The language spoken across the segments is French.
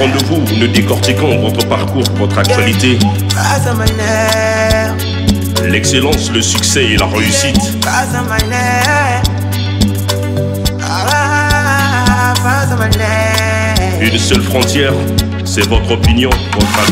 rendez-vous, nous décortiquons votre parcours, votre actualité. L'excellence, le succès et la réussite. Une seule frontière, c'est votre opinion, votre avis.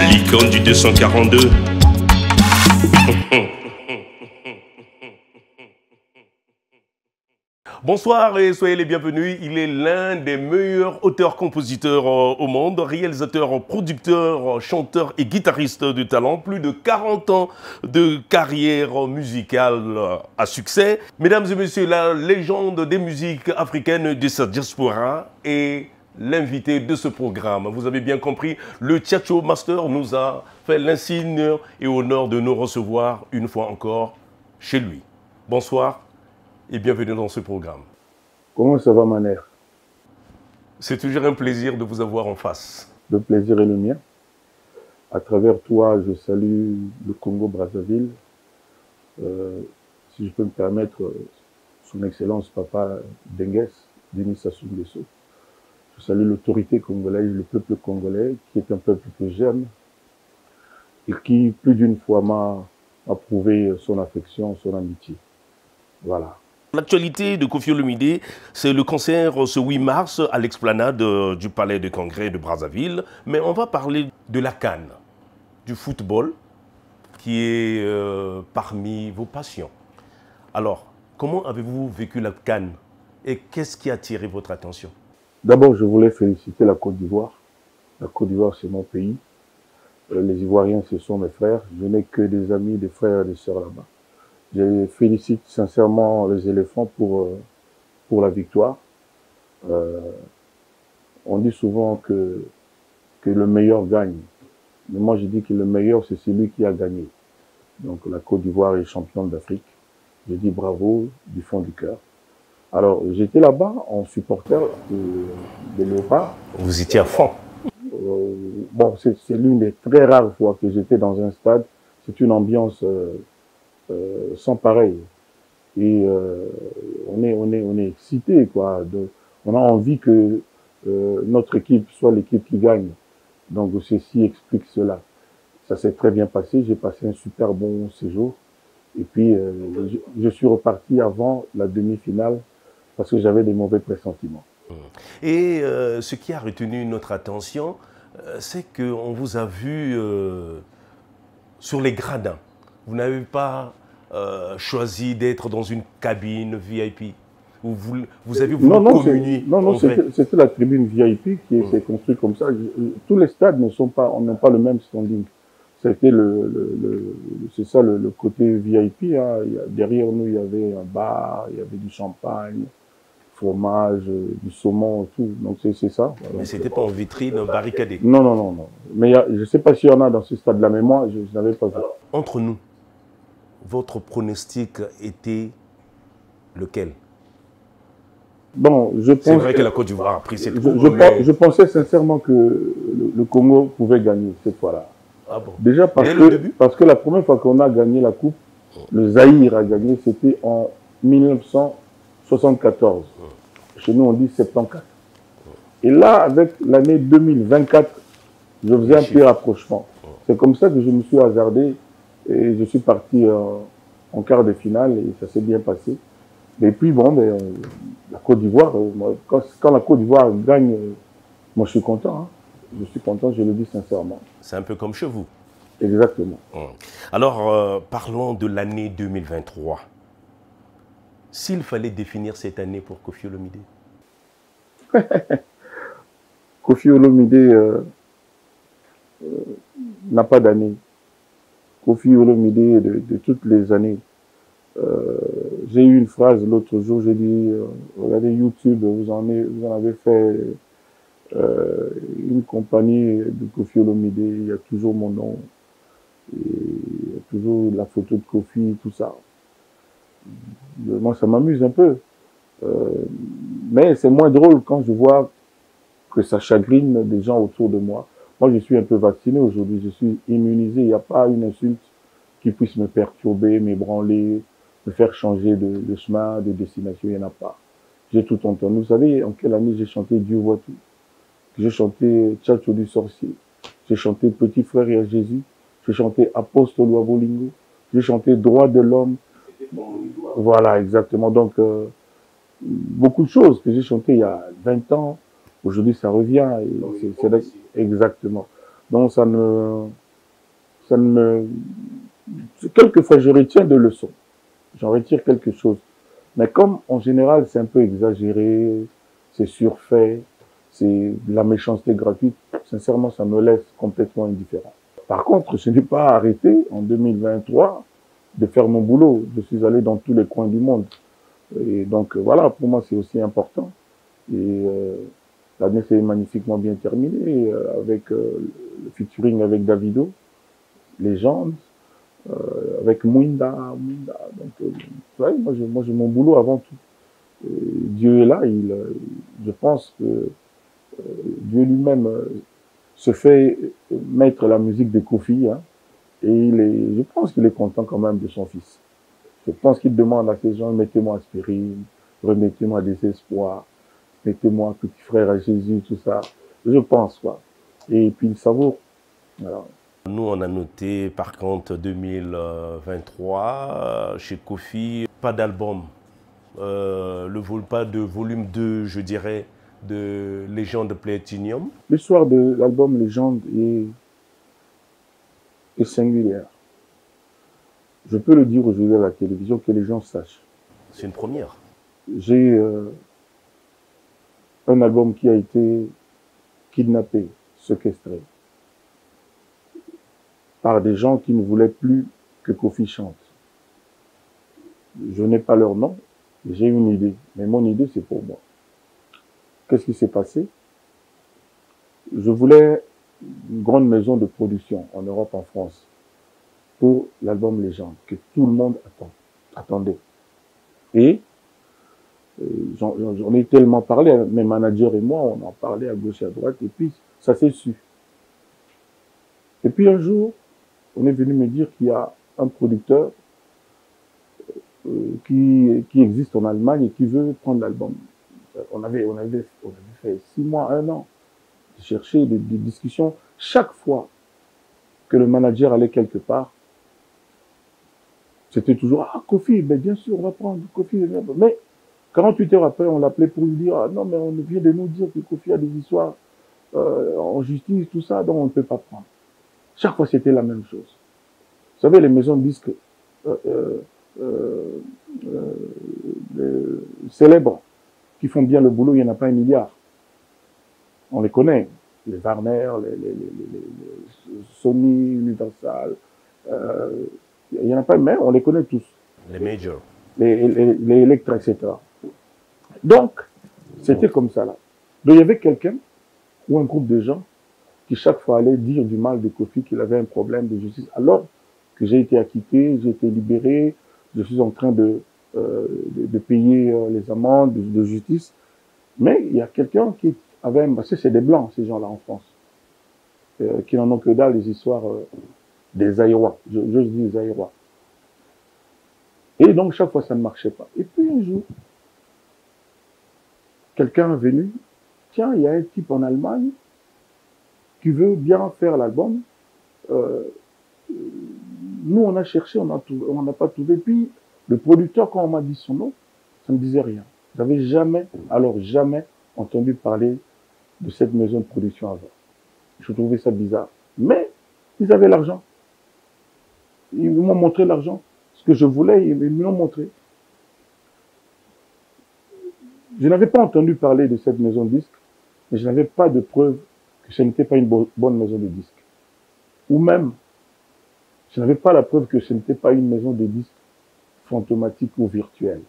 L'icône du 242. Bonsoir et soyez les bienvenus. Il est l'un des meilleurs auteurs-compositeurs au monde, réalisateur, producteur, chanteur et guitariste de talent. Plus de 40 ans de carrière musicale à succès. Mesdames et messieurs, la légende des musiques africaines de sa diaspora est l'invité de ce programme. Vous avez bien compris, le Tchatcho Master nous a fait l'insigne et honneur de nous recevoir une fois encore chez lui. Bonsoir et bienvenue dans ce programme. Comment ça va, Maner? C'est toujours un plaisir de vous avoir en face. Le plaisir est le mien. À travers toi, je salue le Congo-Brazzaville. Si je peux me permettre, son Excellence Papa Dengues, Denis Sassou Nguesso. Je salue l'autorité congolaise, le peuple congolais, qui est un peuple que j'aime et qui, plus d'une fois, m'a prouvé son affection, son amitié. Voilà. L'actualité de Koffi Olomidé, c'est le concert ce 8 mars à l'explanade du Palais de Congrès de Brazzaville. Mais on va parler de la CAN, du football, qui est parmi vos passions. Alors, comment avez-vous vécu la CAN et qu'est-ce qui a attiré votre attention? D'abord, je voulais féliciter la Côte d'Ivoire. La Côte d'Ivoire, c'est mon pays. Les Ivoiriens, ce sont mes frères. Je n'ai que des amis, des frères et des sœurs là-bas. Je félicite sincèrement les éléphants pour la victoire. On dit souvent que le meilleur gagne. Mais moi, je dis que le meilleur, c'est celui qui a gagné. Donc, la Côte d'Ivoire est championne d'Afrique. Je dis bravo du fond du cœur. Alors, j'étais là-bas en supporter de Léopard. Vous étiez à fond. Bon, c'est l'une des très rares fois que j'étais dans un stade. C'est une ambiance sans pareil. Et on est excité, quoi. On a envie que notre équipe soit l'équipe qui gagne. Donc, ceci explique cela. Ça s'est très bien passé. J'ai passé un super bon séjour. Et puis, je suis reparti avant la demi-finale parce que j'avais des mauvais pressentiments. Et ce qui a retenu notre attention, c'est qu'on vous a vu sur les gradins. Vous n'avez pas choisi d'être dans une cabine VIP où vous avez voulu communier. Non, c'était la tribune VIP qui s'est construite comme ça. Tous les stades on n'a pas le même standing. C'était c'est ça le côté VIP. Hein. Derrière nous, il y avait un bar, il y avait du champagne, fromage, du saumon, tout. Donc c'est ça. Mais c'était pas en vitrine barricadée. Non. Mais je ne sais pas s'il y en a dans ce stade-là, mais moi, je n'avais pas vu. Entre nous, votre pronostic était lequel? Bon, c'est vrai que la Côte d'Ivoire a pris cette coupe. Je pensais sincèrement que le Congo pouvait gagner cette fois-là. Ah bon. Déjà parce que la première fois qu'on a gagné la coupe, le Zaïre a gagné, c'était en 1974. Chez nous, on dit 74. Et là, avec l'année 2024, je faisais un petit rapprochement. C'est comme ça que je me suis hasardé et je suis parti en quart de finale et ça s'est bien passé. Et puis bon, la Côte d'Ivoire, quand la Côte d'Ivoire gagne, moi je suis content. Hein. Je suis content, je le dis sincèrement. C'est un peu comme chez vous. Exactement. Alors, parlons de l'année 2023. S'il fallait définir cette année pour Koffi Olomidé? Koffi Olomidé, n'a pas d'année. Koffi Olomide de toutes les années. J'ai eu une phrase l'autre jour, j'ai dit, regardez YouTube, vous en avez fait une compagnie de Koffi Olomide, il y a toujours mon nom, et il y a toujours la photo de Koffi, tout ça. Moi, ça m'amuse un peu. Euh, mais c'est moins drôle quand je vois que ça chagrine des gens autour de moi. Moi, je suis un peu vacciné aujourd'hui, je suis immunisé, il n'y a pas une insulte qui puisse me perturber, m'ébranler, me faire changer de chemin, de destination, il n'y en a pas. J'ai tout entendu. Vous savez en quelle année j'ai chanté Dieu voit tout? J'ai chanté Tchatcho du sorcier. J'ai chanté Petit frère et à Jésus. J'ai chanté Apostole ou Abolingo. J'ai chanté Droit de l'homme. Voilà, exactement. Donc, beaucoup de choses que j'ai chantées il y a 20 ans, aujourd'hui ça revient. Exactement. Donc, ça ne me, quelquefois je retiens des leçons. J'en retire quelque chose. Mais comme en général c'est un peu exagéré, c'est surfait, c'est de la méchanceté gratuite, sincèrement ça me laisse complètement indifférent. Par contre, je n'ai pas arrêté en 2023 de faire mon boulot. Je suis allé dans tous les coins du monde. Et donc voilà, pour moi c'est aussi important. Et l'année s'est magnifiquement bien terminée avec le featuring avec Davido, Légende, avec Mwinda. Donc, ouais, moi, j'ai mon boulot avant tout. Et Dieu est là, je pense que Dieu lui-même se fait mettre la musique de Koffi, hein, et je pense qu'il est content quand même de son fils. Je pense qu'il demande à ces gens, mettez-moi aspirine, remettez-moi des espoirs, mettez-moi petit frère à Jésus, tout ça. Je pense, quoi. Et puis il savoure. Voilà. Nous, on a noté par contre 2023 chez Koffi, pas d'album. Pas de volume 2, je dirais, de Légende Platinum. L'histoire de l'album Légende est singulière. Je peux le dire aujourd'hui à la télévision, que les gens sachent. C'est une première. J'ai un album qui a été kidnappé, séquestré, par des gens qui ne voulaient plus que Koffi chante. Je n'ai pas leur nom, j'ai une idée, mais mon idée c'est pour moi. Qu'est-ce qui s'est passé? Je voulais une grande maison de production en Europe, en France, pour l'album Légende, que tout le monde attendait. Et j'en ai tellement parlé, mes managers et moi, on en parlait à gauche et à droite, et puis ça s'est su. Et puis un jour, on est venu me dire qu'il y a un producteur qui existe en Allemagne et qui veut prendre l'album. On avait fait 6 mois, 1 an, de chercher des discussions. Chaque fois que le manager allait quelque part, c'était toujours « Ah, Koffi, ben bien sûr, on va prendre Koffi. » Mais 48 heures après, on l'appelait pour lui dire « Ah non, mais on vient de nous dire que Koffi a des histoires en justice, tout ça, donc on ne peut pas prendre. » Chaque fois, c'était la même chose. Vous savez, les maisons de disques célèbres qui font bien le boulot, il n'y en a pas 1 milliard. On les connaît. Les Warner, les Sony, Universal. Il n'y en a pas, mais on les connaît tous. Les majors. Les Electra, etc. Donc, c'était comme ça là. Donc, il y avait quelqu'un ou un groupe de gens qui chaque fois allait dire du mal de Koffi, qu'il avait un problème de justice, alors que j'ai été acquitté, j'ai été libéré, je suis en train de payer les amendes de justice. Mais il y a quelqu'un qui avait, parce que c'est des blancs ces gens-là en France, qui n'en ont que dalle les histoires des Aïrois, j'ose dire des Aïrois. Et donc chaque fois ça ne marchait pas. Et puis un jour, quelqu'un est venu, tiens, il y a un type en Allemagne qui veut bien faire l'album. Nous, on a cherché, on n'a pas trouvé. Puis, le producteur, quand on m'a dit son nom, ça ne me disait rien. Je n'avais jamais, alors jamais, entendu parler de cette maison de production avant. Je trouvais ça bizarre. Mais, ils avaient l'argent. Ils m'ont montré l'argent. Ce que je voulais, ils me l'ont montré. Je n'avais pas entendu parler de cette maison de disques, mais je n'avais pas de preuve que ce n'était pas une bonne maison de disques. Ou même, je n'avais pas la preuve que ce n'était pas une maison de disques fantomatique ou virtuelle.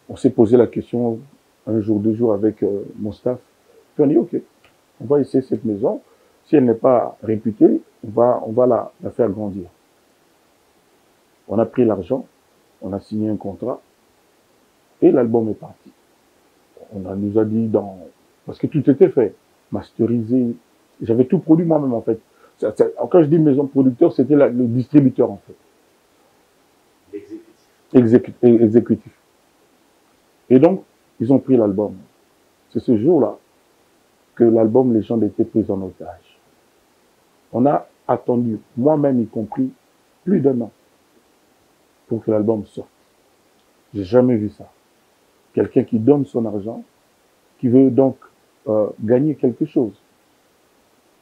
On s'est posé la question un jour, 2 jours avec mon staff. Puis on dit, OK, on va essayer cette maison. Si elle n'est pas réputée, on va la faire grandir. On a pris l'argent, on a signé un contrat et l'album est parti. Nous a dit parce que tout était fait, masterisé. J'avais tout produit moi-même en fait. Quand je dis maison producteur, c'était le distributeur en fait. Exécutif. Et donc, ils ont pris l'album. C'est ce jour-là que l'album Légende était pris en otage. On a attendu, moi-même y compris, plus d'1 an pour que l'album sorte. J'ai jamais vu ça. Quelqu'un qui donne son argent, qui veut donc gagner quelque chose.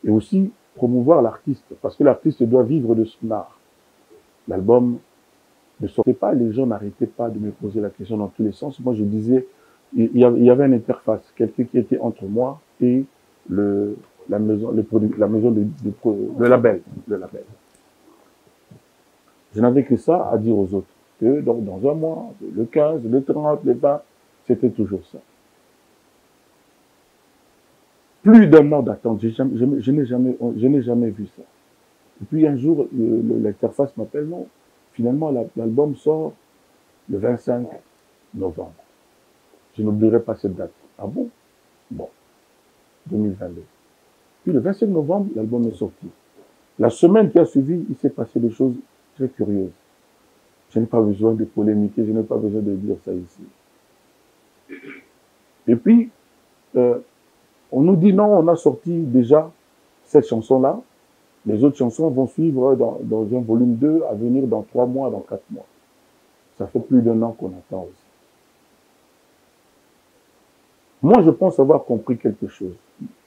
Et aussi promouvoir l'artiste, parce que l'artiste doit vivre de son art. L'album ne sortait pas, les gens n'arrêtaient pas de me poser la question dans tous les sens. Moi, je disais, il y avait une interface, quelqu'un qui était entre moi et le label. Je n'avais que ça à dire aux autres, que donc, dans un mois, le 15, le 30, le 20, c'était toujours ça. Plus d'1 an d'attente, je n'ai jamais vu ça. Et puis un jour, l'interface m'appelle, non, finalement l'album sort le 25 novembre. Je n'oublierai pas cette date. Ah bon? Bon, 2022. Puis le 25 novembre, l'album est sorti. La semaine qui a suivi, il s'est passé des choses très curieuses. Je n'ai pas besoin de polémiquer, je n'ai pas besoin de dire ça ici. Et puis, on nous dit non, on a sorti déjà cette chanson-là. Les autres chansons vont suivre dans un volume 2 à venir dans 3 mois, dans 4 mois. Ça fait plus d'1 an qu'on attend aussi. Moi, je pense avoir compris quelque chose.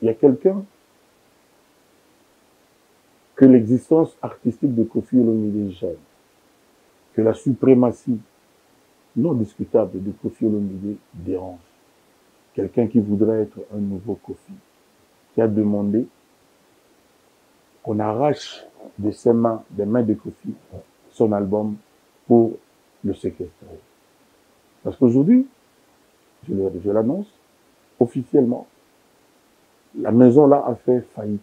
Il y a quelqu'un que l'existence artistique de Koffi Olomide gêne, que la suprématie non discutable de Koffi Olomide dérange. Quelqu'un qui voudrait être un nouveau Koffi, qui a demandé qu'on arrache de ses mains, des mains de Koffi, son album pour le séquestrer. Parce qu'aujourd'hui, je l'annonce, officiellement, la maison là a fait faillite.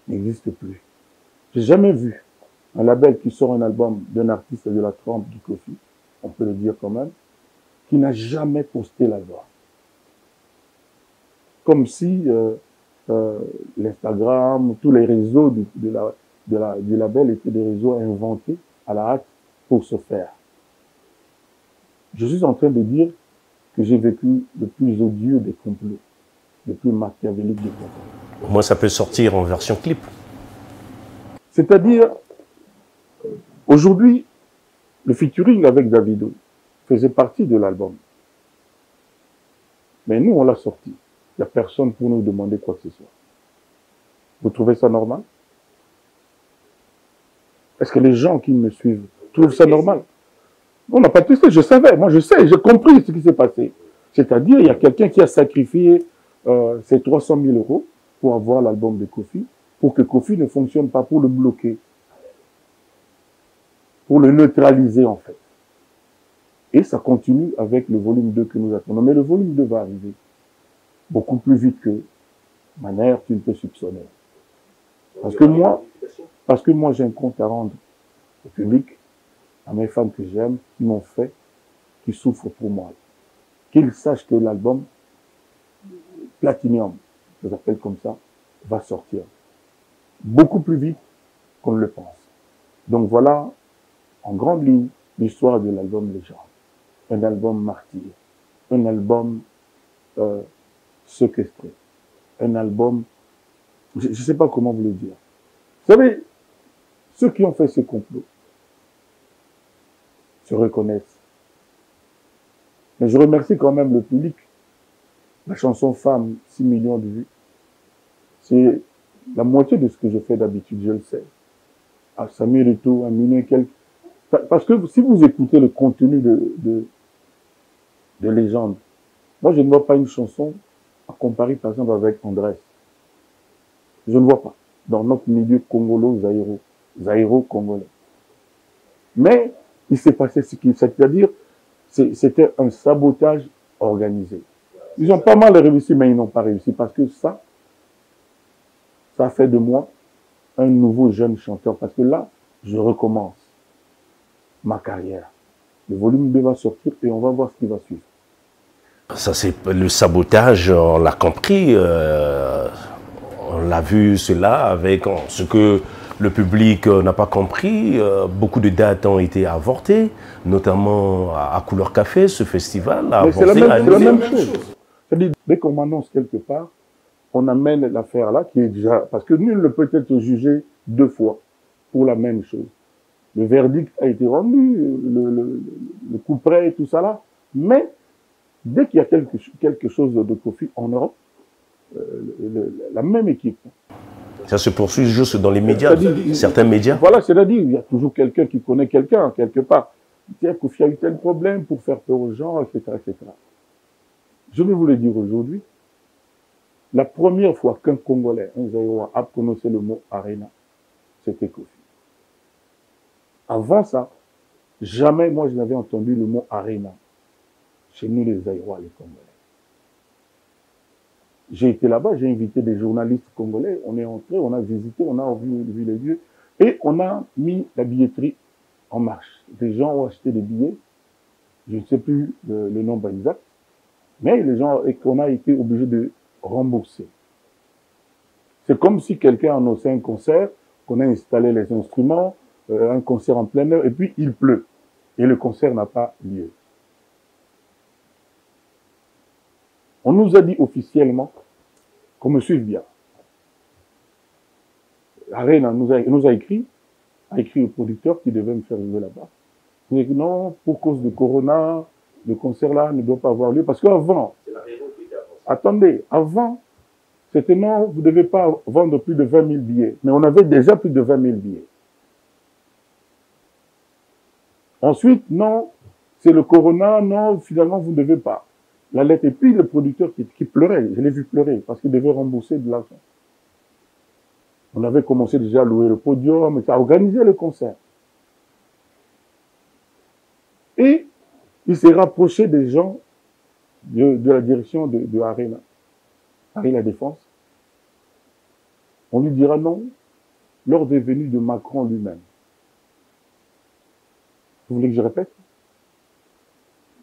N'existe plus. J'ai jamais vu un label qui sort un album d'un artiste de la trempe du Koffi, on peut le dire quand même, qui n'a jamais posté l'album. Comme si l'Instagram, tous les réseaux du label étaient des réseaux inventés à la hâte pour se faire. Je suis en train de dire que j'ai vécu le plus odieux des complots, le plus machiavélique des complots. Au moins, ça peut sortir en version clip. C'est-à-dire, aujourd'hui, le featuring avec Davido faisait partie de l'album. Mais nous, on l'a sorti. Il n'y a personne pour nous demander quoi que ce soit. Vous trouvez ça normal? Est-ce que les gens qui me suivent trouvent ça normal? On n'a pas testé, je savais, moi je sais, j'ai compris ce qui s'est passé. C'est-à-dire, il y a quelqu'un qui a sacrifié ses 300 000 € pour avoir l'album de Koffi, pour que Koffi ne fonctionne pas, pour le bloquer, pour le neutraliser en fait. Et ça continue avec le volume 2 que nous attendons. Mais le volume 2 va arriver beaucoup plus vite que manière tu ne peux soupçonner. Parce que moi j'ai un compte à rendre au public, à mes fans que j'aime, qui m'ont fait, qui souffrent pour moi. Qu'ils sachent que l'album Platinum, je l'appelle comme ça, va sortir. Beaucoup plus vite qu'on ne le pense. Donc voilà, en grande ligne, l'histoire de l'album Légende. Un album martyr. Un album séquestré. Un album, je ne sais pas comment vous le dire. Vous savez, ceux qui ont fait ce complot se reconnaissent. Mais je remercie quand même le public. La chanson Femme, 6 millions de vues. C'est la moitié de ce que je fais d'habitude, je le sais. À Samuel et tout, à minuit et quelques. Parce que si vous écoutez le contenu de Légende, moi je ne vois pas une chanson à comparer par exemple avec Andrés. Je ne vois pas. Dans notre milieu congolo-zaïro-congolais. Mais il s'est passé ce qui, c'est-à-dire, c'était un sabotage organisé. Ils ont pas mal réussi, mais ils n'ont pas réussi parce que ça fait de moi un nouveau jeune chanteur. Parce que là, je recommence ma carrière. Le volume 2 va sortir et on va voir ce qui va suivre. Ça, c'est le sabotage, on l'a compris. On l'a vu cela avec ce que le public n'a pas compris. Beaucoup de dates ont été avortées, notamment à Couleur Café, ce festival. Mais c'est la même chose. C'est-à-dire, dès qu'on m'annonce quelque part, on amène l'affaire là, qui est déjà... Parce que nul ne peut être jugé 2 fois pour la même chose. Le verdict a été rendu, le coup près et tout ça là. Mais dès qu'il y a quelque chose de Kofi en Europe, la même équipe. Ça se poursuit juste dans les médias, certains médias. Voilà, c'est-à-dire il y a toujours quelqu'un qui connaît quelqu'un, quelque part. Tiens, Kofi a eu tel problème pour faire peur aux gens, etc., etc. Je vais vous le dire aujourd'hui. La première fois qu'un Congolais, un Zaïrois, a prononcé le mot Arena, c'était Kofi. Avant ça, jamais moi je n'avais entendu le mot Arena chez nous les Zaïrois, les Congolais. J'ai été là-bas, j'ai invité des journalistes congolais, on est entré, on a visité, on a vu les lieux, et on a mis la billetterie en marche. Des gens ont acheté des billets, je ne sais plus le nombre exact, mais les gens, et qu'on a été obligé de rembourser. C'est comme si quelqu'un annonçait un concert, qu'on a installé les instruments, un concert en plein air, et puis il pleut, et le concert n'a pas lieu. On nous a dit officiellement qu'on me suive bien. Arena nous a écrit le producteur qui devait me faire jouer là-bas. Il a dit non, pour cause de Corona, le concert là ne doit pas avoir lieu. Parce qu'avant, attendez, avant, c'était non, vous ne devez pas vendre plus de 20 000 billets. Mais on avait déjà plus de 20 000 billets. Ensuite, non, c'est le Corona, non, finalement, vous ne devez pas. La lettre, et puis le producteur qui pleurait, je l'ai vu pleurer, parce qu'il devait rembourser de l'argent. On avait commencé déjà à louer le podium, à organiser le concert. Et il s'est rapproché des gens de la direction de Arena, Arena Défense. On lui dira non, lors des venues de Macron lui-même. Vous voulez que je répète?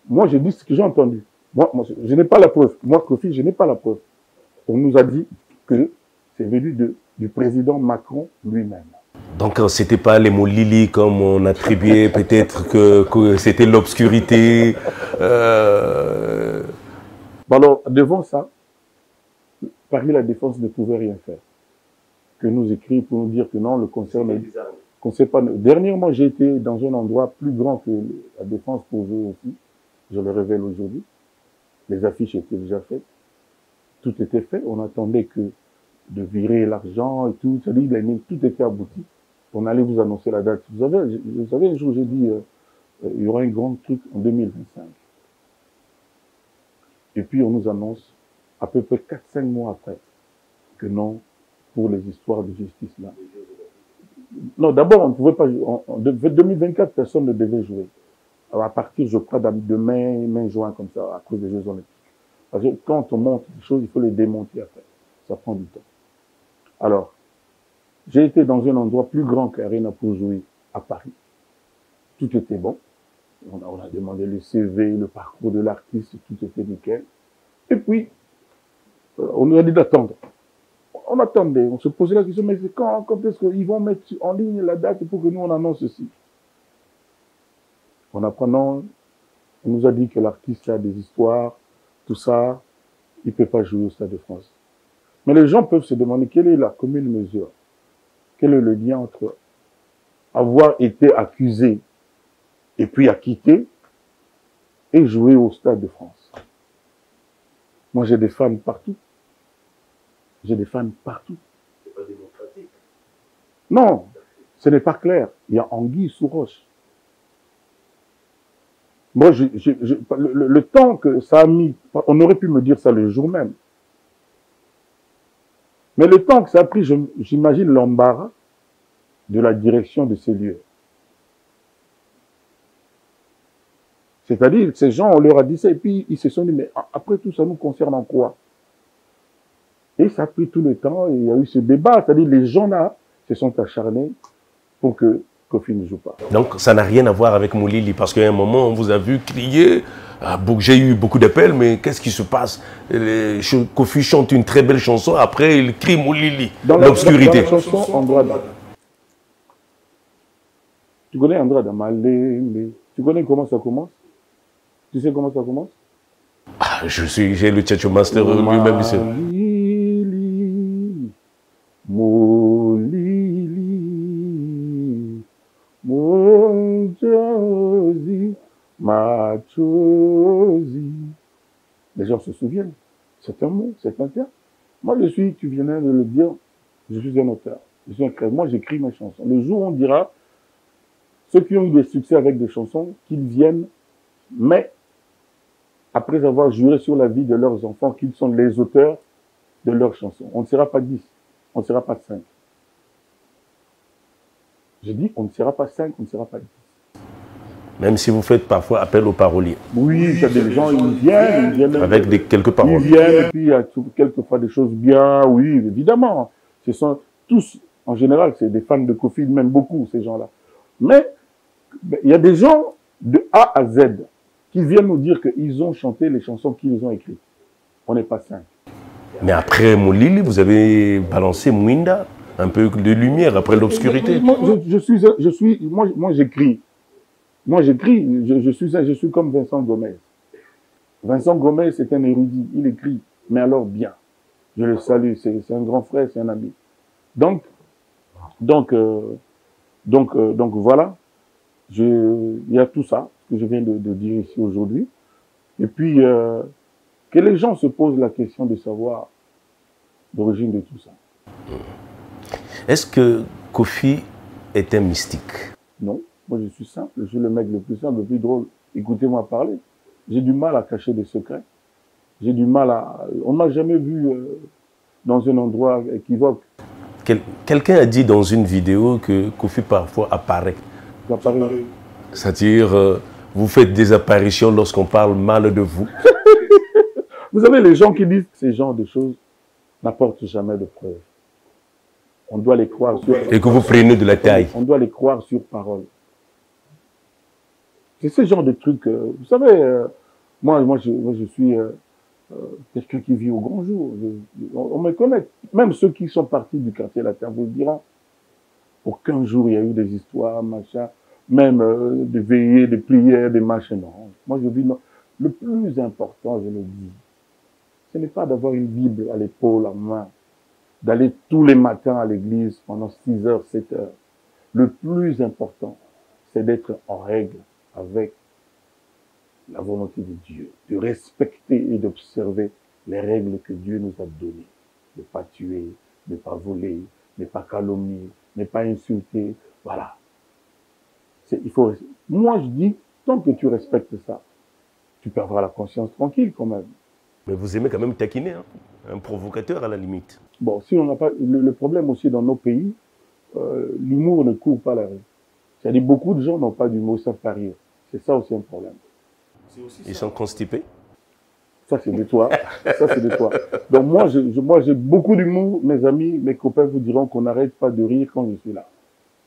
Moi, je dis ce que j'ai entendu. Moi, je n'ai pas la preuve. Moi, Kofi, je n'ai pas la preuve. On nous a dit que c'est venu du président Macron lui-même. Donc, ce n'était pas les mots Lili comme on attribuait, peut-être que c'était l'obscurité. Alors, devant ça, Paris La Défense ne pouvait rien faire. Que nous écrire pour nous dire que non, le concert ne sait pas. Dernièrement, j'ai été dans un endroit plus grand que La Défense pour jouer aussi. Je le révèle aujourd'hui. Les affiches étaient déjà faites. Tout était fait. On attendait que de virer l'argent et tout. C'est-à-dire, tout était abouti. On allait vous annoncer la date. Vous savez, un jour, j'ai dit, il y aura un grand truc en 2025. Et puis, on nous annonce, à peu près 4-5 mois après, que non, pour les histoires de justice là. Non, d'abord, on ne pouvait pas jouer. En 2024, personne ne devait jouer. Alors, à partir, je crois, de mai, juin, comme ça, à cause des Jeux Olympiques. Parce que quand on monte des choses, il faut les démonter après. Ça prend du temps. Alors, j'ai été dans un endroit plus grand qu'Arena pour jouer à Paris. Tout était bon. On a demandé le CV, le parcours de l'artiste, tout était nickel. Et puis, on nous a dit d'attendre. On attendait, on se posait la question, mais quand est-ce qu'ils vont mettre en ligne la date pour que nous on annonce ceci? En apprenant, on nous a dit que l'artiste a des histoires, tout ça, il ne peut pas jouer au Stade de France. Mais les gens peuvent se demander quelle est la commune mesure, quel est le lien entre avoir été accusé et puis acquitté et jouer au Stade de France. Moi, j'ai des fans partout. J'ai des fans partout. C'est pas démocratique. Non, ce n'est pas clair. Il y a anguille sous roche. Moi, le temps que ça a mis, on aurait pu me dire ça le jour même. Mais le temps que ça a pris, j'imagine l'embarras de la direction de ces lieux. C'est-à-dire que ces gens, on leur a dit ça, et puis ils se sont dit, mais après tout, ça nous concerne en quoi? Et ça a pris tout le temps, et il y a eu ce débat, c'est-à-dire les gens là se sont acharnés pour que Kofi ne joue pas. Donc ça n'a rien à voir avec Moulili, parce qu'à un moment, on vous a vu crier, j'ai eu beaucoup d'appels, mais qu'est-ce qui se passe? Kofi chante une très belle chanson, après il crie Moulili, l'obscurité. Dans la chanson Andrada. Tu connais Andrada? Malembe. Tu connais comment ça commence? Tu sais comment ça commence? J'ai le Tchatcho Master lui-même ici. Molili, Monjosi, Machosi. Les gens se souviennent. C'est un mot, c'est un terme. Moi, tu viens de le dire, je suis un auteur. Je suis un créateur. Moi, j'écris mes chansons. Le jour où on dira, ceux qui ont eu des succès avec des chansons, qu'ils viennent, mais après avoir juré sur la vie de leurs enfants qu'ils sont les auteurs de leurs chansons. On ne sera pas 10, on ne sera pas 5. Je dis, on ne sera pas 5, on ne sera pas 10. Même si vous faites parfois appel aux paroliers. Oui, il y a des gens, ils viennent avec quelques paroles. Ils viennent, et puis il y a quelquefois des choses bien, oui, évidemment. Ce sont tous, en général, c'est des fans de Kofi, ils m'aiment beaucoup, ces gens-là. Mais il y a des gens de A à Z qui viennent nous dire qu'ils ont chanté les chansons qu'ils ont écrites. On n'est pas 5. Mais après Moulili, vous avez balancé Mwinda, un peu de lumière après l'obscurité. Moi, j'écris. Moi, j'écris. Je suis comme Vincent Gomez. Vincent Gomez, c'est un érudit. Il écrit, mais alors bien. Je le salue. C'est un grand frère, c'est un ami. Donc voilà. Il y a tout ça que je viens de dire ici aujourd'hui. Et puis, que les gens se posent la question de savoir l'origine de tout ça. Est-ce que Kofi est un mystique? Non, moi je suis simple, je suis le mec le plus simple, le plus drôle. Écoutez-moi parler. J'ai du mal à cacher des secrets. J'ai du mal à... On ne m'a jamais vu dans un endroit équivoque. Quelqu'un a dit dans une vidéo que Kofi parfois apparaît. C'est-à-dire, vous faites des apparitions lorsqu'on parle mal de vous. Vous savez, les gens qui disent ces genres de choses n'apportent jamais de preuves. On doit les croire sur... Et que vous prenez de la taille. On doit les croire sur parole. C'est ce genre de trucs... vous savez, moi, je suis quelqu'un qui vit au grand jour. On me connaît. Même ceux qui sont partis du quartier latin vous le diront. Aucun jour, il y a eu des histoires, machin, même des veillées, des prières, des machins. Non. Moi, je dis non. Le plus important, je le dis, ce n'est pas d'avoir une Bible à l'épaule, à main, d'aller tous les matins à l'église pendant 6 heures, 7 heures. Le plus important, c'est d'être en règle avec la volonté de Dieu, de respecter et d'observer les règles que Dieu nous a données. Ne pas tuer, ne pas voler, ne pas calomnier, ne pas insulter, voilà. Moi, je dis, tant que tu respectes ça, tu peux avoir la conscience tranquille quand même. Mais vous aimez quand même taquiner, hein? Un provocateur à la limite. Bon, si on n'a pas... Le problème aussi dans nos pays, l'humour ne court pas la rue. C'est-à-dire beaucoup de gens n'ont pas d'humour, ils savent pas rire. C'est ça aussi un problème. Ils sont constipés? Ça, c'est de toi. Ça, c'est de toi. Donc moi, j'ai beaucoup d'humour. Mes amis, mes copains vous diront qu'on n'arrête pas de rire quand je suis là.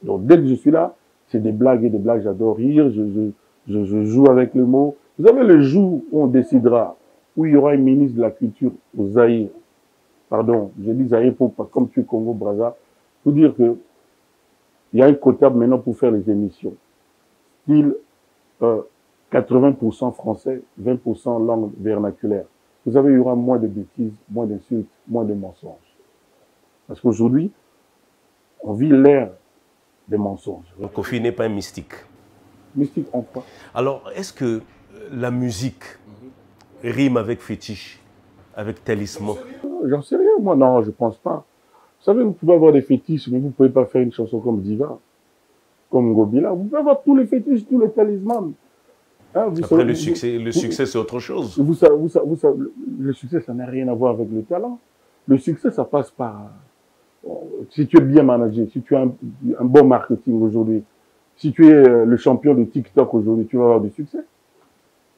Donc dès que je suis là, c'est des blagues et des blagues. J'adore rire. Je joue avec les mots. Vous savez, le jour où on décidera, où il y aura un ministre de la Culture au Zaïre, pardon, je dis Zaïre comme tu es Congo-Brazza, pour dire que il y a un quota maintenant pour faire les émissions. Style 80% français, 20% langue vernaculaire. Vous savez, il y aura moins de bêtises, moins d'insultes, moins de mensonges. Parce qu'aujourd'hui, on vit l'ère des mensonges. Donc Kofi n'est pas un mystique. Mystique en quoi? Alors, est-ce que la musique rime avec fétiche, avec talisman? J'en sais rien, moi, non, je pense pas. Vous savez, vous pouvez avoir des fétiches, mais vous ne pouvez pas faire une chanson comme Diva, comme Gobila. Vous pouvez avoir tous les fétiches, tous les talismans. Hein, après, le succès, c'est autre chose. Vous savez, le succès, ça n'a rien à voir avec le talent. Le succès, ça passe par... Si tu es bien managé, si tu as un bon marketing aujourd'hui, si tu es le champion de TikTok aujourd'hui, tu vas avoir du succès.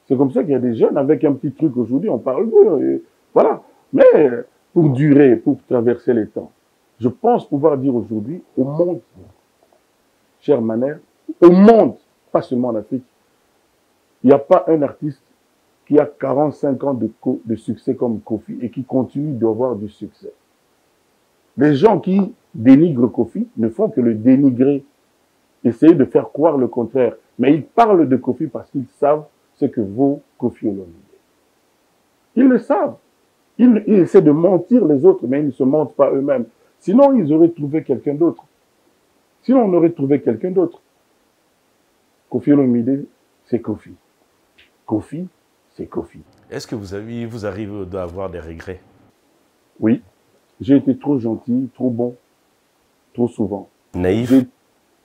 C'est comme ça qu'il y a des jeunes avec un petit truc aujourd'hui, on parle d'eux. Voilà. Mais pour durer, pour traverser les temps, je pense pouvoir dire aujourd'hui au monde, cher Maner, au monde, pas seulement en Afrique, il n'y a pas un artiste qui a 45 ans de succès comme Kofi et qui continue d'avoir du succès. Les gens qui dénigrent Kofi ne font que le dénigrer, essayer de faire croire le contraire. Mais ils parlent de Kofi parce qu'ils savent ce que vaut Kofi Olomide. Ils le savent. Ils essaient de mentir les autres, mais ils ne se mentent pas eux-mêmes. Sinon, ils auraient trouvé quelqu'un d'autre. Sinon, on aurait trouvé quelqu'un d'autre. Kofi Olomide, c'est Kofi. Kofi, c'est Kofi. Est-ce que vous arrive d'avoir des regrets? Oui. J'ai été trop gentil, trop bon, trop souvent. Naïf?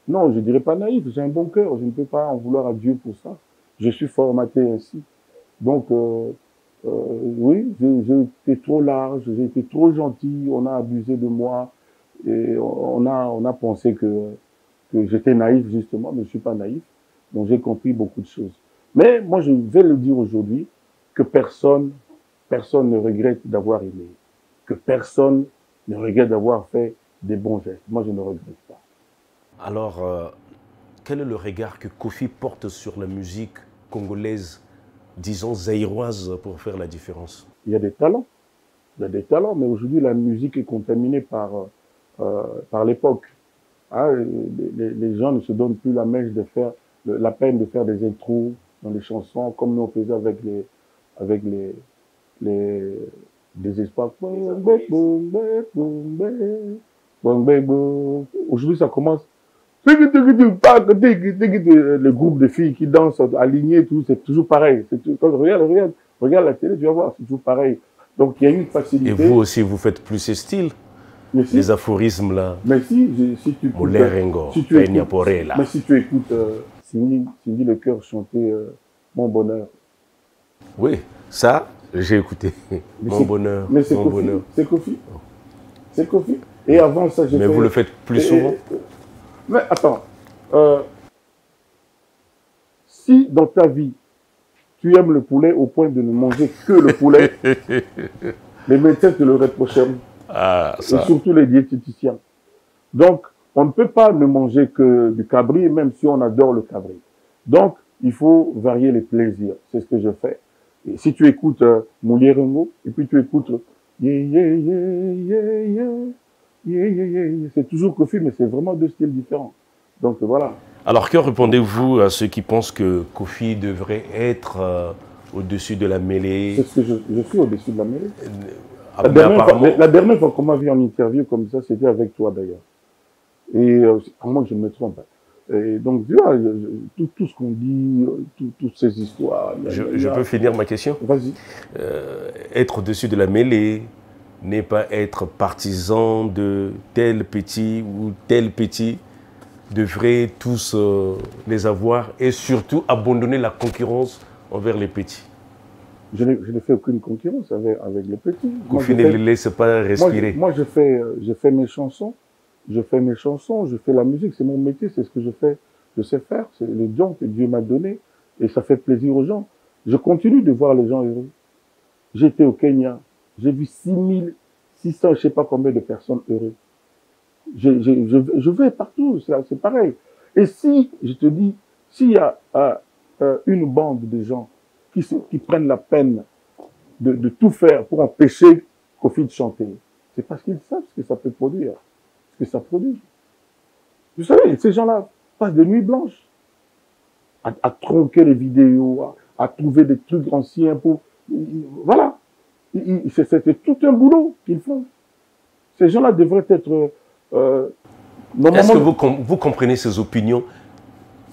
Non, je ne dirais pas naïf. J'ai un bon cœur. Je ne peux pas en vouloir à Dieu pour ça. Je suis formaté ainsi. Donc, oui, j'ai été trop large, j'ai été trop gentil. On a abusé de moi. Et on a pensé que j'étais naïf, justement, mais je ne suis pas naïf. Donc, j'ai compris beaucoup de choses. Mais moi, je vais le dire aujourd'hui que personne ne regrette d'avoir aimé. Que personne ne regrette d'avoir fait des bons gestes. Moi, je ne regrette pas. Alors, quel est le regard que Kofi porte sur la musique congolaise, disons zaïroise, pour faire la différence? Il y a des talents. Il y a des talents, mais aujourd'hui, la musique est contaminée par l'époque. Hein, les gens ne se donnent plus la mèche de faire, la peine de faire des intros dans les chansons, comme nous on faisait avec des espoirs. Aujourd'hui, ça commence. Le groupe de filles qui dansent alignées, tout, c'est toujours pareil. Regarde la télé, tu vas voir, c'est toujours pareil. Donc il y a une facilité. Et vous aussi, vous faites plus ce style? Si, les aphorismes là. Mais si tu écoutes, mais si tu écoutes Cindy Le Cœur chanter Mon Bonheur. Oui, ça, j'ai écouté. Mon bonheur, mais c'est mon Kofi, bonheur. C'est Kofi. C'est Kofi. Et avant ça, j'ai fait... Mais vous le faites plus souvent? Mais attends. Si dans ta vie, tu aimes le poulet au point de ne manger que le poulet, les médecins te le reprocheront. Ah, ça. Et surtout les diététiciens. Donc, on ne peut pas ne manger que du cabri, même si on adore le cabri. Donc, il faut varier les plaisirs. C'est ce que je fais. Et si tu écoutes Moulier Rengo, et puis tu écoutes c'est toujours Kofi, mais c'est vraiment deux styles différents. Donc, voilà. Alors, que répondez-vous à ceux qui pensent que Kofi devrait être au-dessus de la mêlée? C'est ce que je suis au-dessus de la mêlée. La dernière fois qu'on m'a vu en interview comme ça, c'était avec toi d'ailleurs. Et à moins que je ne me trompe. Et donc, tu vois, tout ce qu'on dit, toutes ces histoires. Je peux finir ma question? Vas-y. Être au-dessus de la mêlée n'est pas être partisan de tel petit ou tel petit. Devraient tous les avoir et surtout abandonner la concurrence envers les petits. Je n'ai fait aucune concurrence avec les petits. Kofi ne les laisse pas respirer. Moi, je fais mes chansons. Je fais la musique, c'est mon métier, c'est ce que je fais. Je sais faire, c'est le don que Dieu m'a donné et ça fait plaisir aux gens. Je continue de voir les gens heureux. J'étais au Kenya, j'ai vu 6600, je ne sais pas combien de personnes heureuses. Je vais partout, c'est pareil. Et si, je te dis, s'il y a une bande de gens qui prennent la peine de tout faire pour empêcher Kofi de chanter, c'est parce qu'ils savent ce que ça peut produire, ce que ça produit. Vous savez, ces gens-là passent des nuits blanches à tronquer les vidéos, à trouver des trucs anciens pour... Voilà. C'était tout un boulot qu'ils font. Ces gens-là devraient être... Est-ce que vous comprenez ces opinions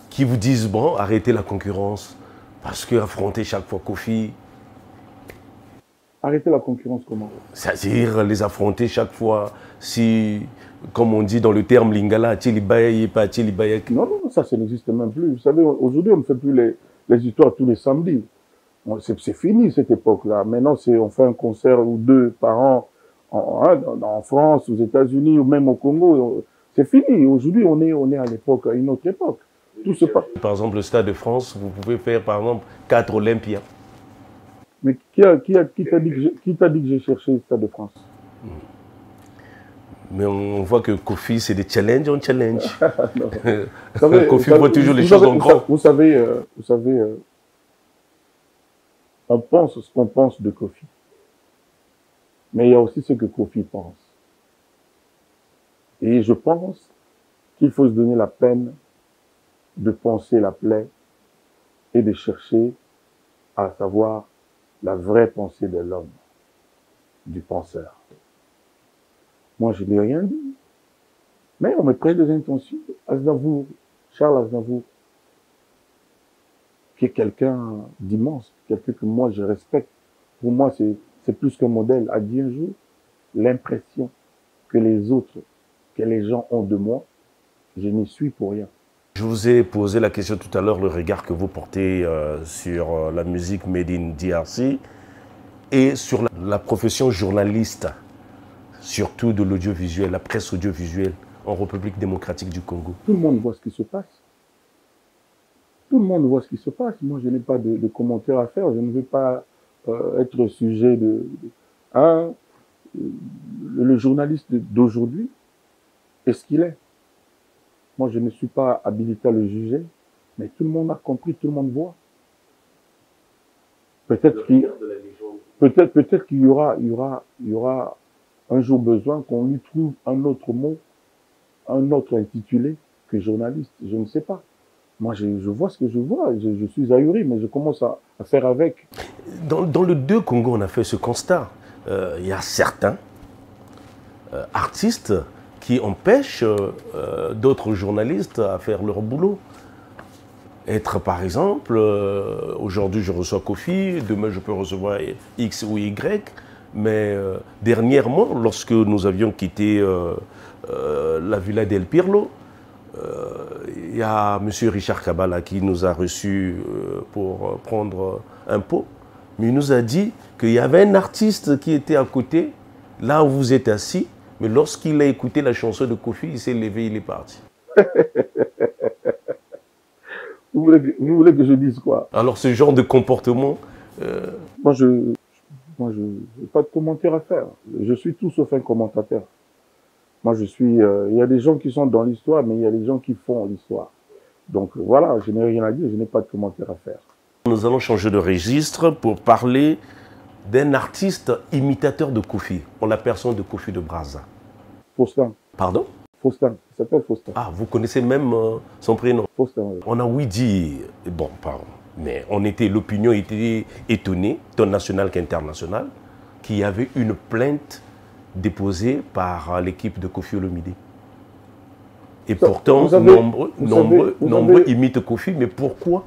qui vous disent, bon, arrêtez la concurrence, parce qu'affronter chaque fois Kofi... Arrêter la concurrence comment? C'est-à-dire les affronter chaque fois, si, comme on dit dans le terme lingala, non, ça n'existe même plus. Vous savez, aujourd'hui, on ne fait plus les histoires tous les samedis. C'est fini cette époque-là. Maintenant, on fait un concert ou deux par an. en France, aux États-Unis ou même au Congo. C'est fini. Aujourd'hui, on est à l'époque, à une autre époque. Tout se passe. Par exemple, le Stade de France, vous pouvez faire par exemple 4 Olympias. Mais qui t'a dit que j'ai cherché le Stade de France? Mais on voit que Kofi, c'est des challenges en challenge. Kofi voit toujours les choses en grand. Vous savez, on pense ce qu'on pense de Kofi. Mais il y a aussi ce que Kofi pense. Et je pense qu'il faut se donner la peine de penser la plaie et de chercher à savoir la vraie pensée de l'homme, du penseur. Moi, je n'ai rien dit. Mais on me prête des intentions. Aznavour, Charles Aznavour, qui est quelqu'un d'immense, quelqu'un que moi je respecte. Pour moi, c'est plus qu'un modèle. A dit un jour, l'impression que les autres, que les gens ont de moi, je n'y suis pour rien. Je vous ai posé la question tout à l'heure, le regard que vous portez sur la musique made in DRC et sur la profession journaliste, surtout de l'audiovisuel, la presse audiovisuelle en République démocratique du Congo. Tout le monde voit ce qui se passe. Tout le monde voit ce qui se passe. Moi, je n'ai pas de commentaires à faire. Je ne veux pas être sujet de... Hein, le journaliste d'aujourd'hui est ce qu'il est. Moi, je ne suis pas habilité à le juger, mais tout le monde a compris, tout le monde voit. Peut-être qu'il y aura un jour besoin qu'on lui trouve un autre mot, un autre intitulé que journaliste. Je ne sais pas. Moi, je vois ce que je vois. Je suis ahuri, mais je commence à faire avec. Dans le 2 Congo, on a fait ce constat. Il y a certains artistes qui empêchent d'autres journalistes à faire leur boulot. Être par exemple, aujourd'hui je reçois Kofi, demain je peux recevoir X ou Y, mais dernièrement, lorsque nous avions quitté la Villa del Pirlo, il y a M. Richard Kabala qui nous a reçus pour prendre un pot, mais il nous a dit qu'il y avait un artiste qui était à côté, là où vous êtes assis, mais lorsqu'il a écouté la chanson de Kofi, il s'est levé, il est parti. Vous voulez que je dise quoi? Alors ce genre de comportement... Moi, je n'ai pas de commentaire à faire. Je suis tout sauf un commentateur. Moi, je suis... il y a des gens qui sont dans l'histoire, mais il y a des gens qui font l'histoire. Donc voilà, je n'ai rien à dire, je n'ai pas de commentaire à faire. Nous allons changer de registre pour parler d'un artiste imitateur de Kofi, en la personne de Kofi de Brazza. Faustin. Pardon? Faustin, il s'appelle Faustin. Ah, vous connaissez même son prénom? Faustin, oui. On a oui dit, bon, pardon, mais l'opinion était étonnée, tant nationale qu'internationale, qu'il y avait une plainte déposée par l'équipe de Kofi Olomide. Et pourtant, nombreux imitent Kofi, mais pourquoi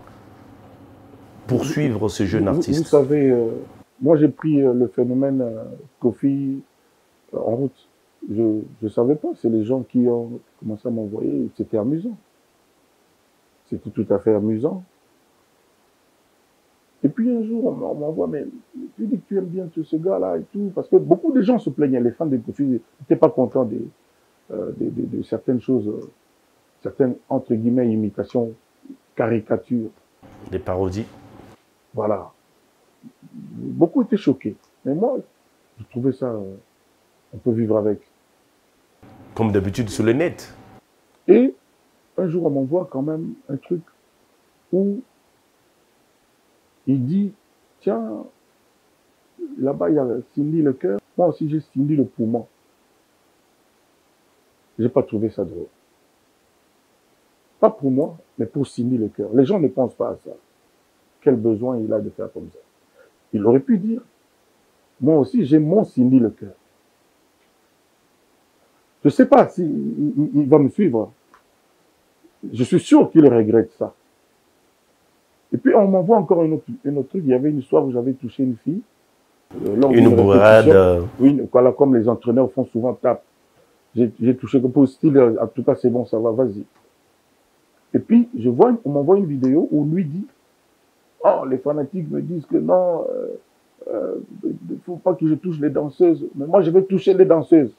poursuivre ce jeune artiste? Vous savez, moi j'ai pris le phénomène Kofi en route. Je ne savais pas, c'est les gens qui ont commencé à m'envoyer, c'était amusant. C'était tout à fait amusant. Et puis un jour, on m'envoie, mais tu dis que tu aimes bien ce gars-là et tout, parce que beaucoup de gens se plaignaient, les fans de Kofi n'étaient pas contents de certaines choses, certaines, entre guillemets, imitations, caricatures. Des parodies. Voilà. Beaucoup étaient choqués. Mais moi, je trouvais ça, on peut vivre avec. Comme d'habitude sur le net. Et un jour, on m'envoie quand même un truc où il dit, tiens, là-bas, il y a Cindy le cœur. Moi aussi, j'ai Cindy le poumon. J'ai pas trouvé ça drôle. Pas pour moi, mais pour Cindy le cœur. Les gens ne pensent pas à ça. Quel besoin il a de faire comme ça. Il aurait pu dire, moi aussi, j'ai mon Cindy le cœur. Je ne sais pas s'il va me suivre. Je suis sûr qu'il regrette ça. Et puis, on m'envoie encore un autre truc. Il y avait une histoire où j'avais touché une fille. Une bourrade. Oui, voilà, comme les entraîneurs font souvent, tape. J'ai touché pour style, en tout cas, c'est bon, ça va, vas-y. Et puis, on m'envoie une vidéo où lui dit, oh, les fanatiques me disent que non, ne faut pas que je touche les danseuses. Mais moi, je vais toucher les danseuses.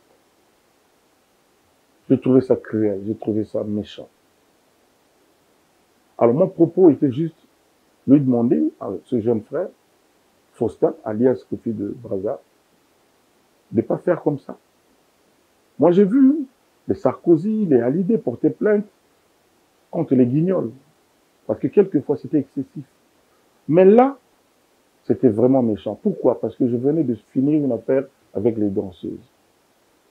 J'ai trouvé ça cruel, j'ai trouvé ça méchant. Alors, mon propos était juste lui demander à ce jeune frère, Faustin, alias Kofi de Brazza, de ne pas faire comme ça. Moi, j'ai vu les Sarkozy, les Hallyday porter plainte contre les guignols. Parce que quelquefois, c'était excessif. Mais là, c'était vraiment méchant. Pourquoi? Parce que je venais de finir une affaire avec les danseuses.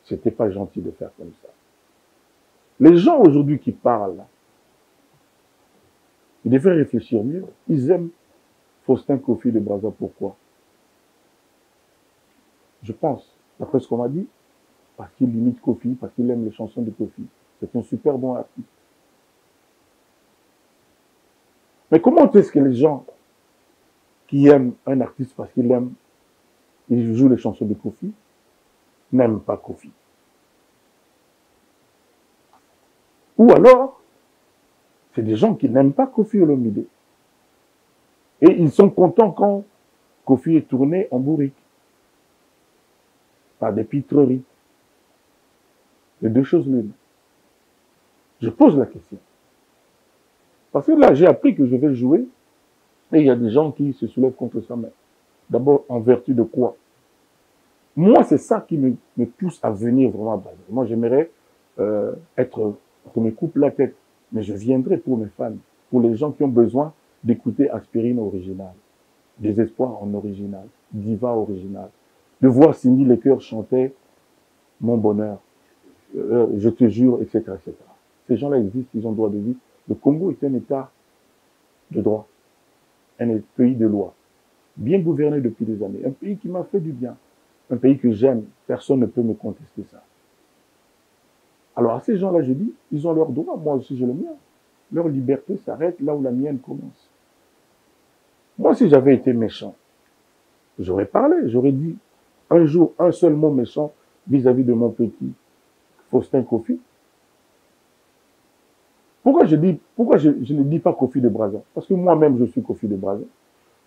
C'était pas gentil de faire comme ça. Les gens aujourd'hui qui parlent, ils devaient réfléchir mieux. Ils aiment Faustin Kofi de Brazza. Pourquoi? Je pense, d'après ce qu'on m'a dit, parce qu'il imite Kofi, parce qu'il aime les chansons de Kofi. C'est un super bon artiste. Mais comment est-ce que les gens qui aiment un artiste parce qu'il aime, il joue les chansons de Kofi, n'aiment pas Kofi? Ou alors, c'est des gens qui n'aiment pas Kofi Olomide. Et ils sont contents quand Kofi est tourné en bourrique, par des pitreries. Les deux choses l'une. Je pose la question. Parce que là, j'ai appris que je vais jouer, et il y a des gens qui se soulèvent contre ça. Mais d'abord, en vertu de quoi? Moi, c'est ça qui me pousse à venir vraiment à Brazza. Moi, j'aimerais être, qu'on me coupe la tête, mais je viendrai pour mes fans, pour les gens qui ont besoin d'écouter Aspirine original, Désespoir en original, Diva original, de voir Cindy Lecoeur chanter Mon bonheur, Je te jure, etc., etc. Ces gens-là existent, ils ont droit de vie. Le Congo est un État de droit, un pays de loi, bien gouverné depuis des années, un pays qui m'a fait du bien, un pays que j'aime, personne ne peut me contester ça. Alors à ces gens-là, je dis, ils ont leur droit, moi aussi j'ai le mien. Leur liberté s'arrête là où la mienne commence. Moi, si j'avais été méchant, j'aurais parlé, j'aurais dit un jour un seul mot méchant vis-à-vis de mon petit Faustin Kofi. Pourquoi je ne dis pas Kofi de Brazza? Parce que moi-même, je suis Kofi de Brazza.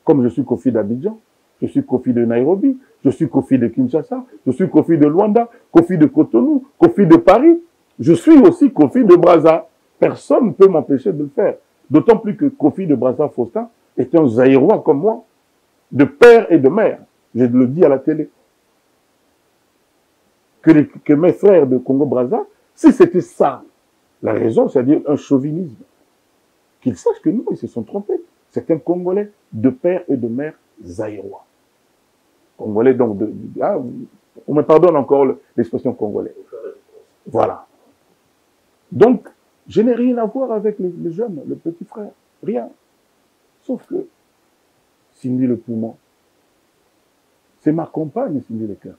Comme je suis Kofi d'Abidjan, je suis Kofi de Nairobi, je suis Kofi de Kinshasa, je suis Kofi de Luanda, Kofi de Cotonou, Kofi de Paris. Je suis aussi Kofi de Brazza. Personne ne peut m'empêcher de le faire. D'autant plus que Kofi de Brazza Faustin est un Zaïrois comme moi, de père et de mère. Je le dis à la télé. Que mes frères de Congo-Brazza, si c'était ça, la raison, c'est-à-dire un chauvinisme, qu'ils sachent que non, ils se sont trompés. C'est un Congolais de père et de mère zaïrois. Congolais, donc, on me pardonne encore l'expression congolais. Voilà. Donc, je n'ai rien à voir avec le jeune, le petit frère. Rien. Sauf que Cindy Le Poumon, c'est ma compagne, Cindy Le Coeur.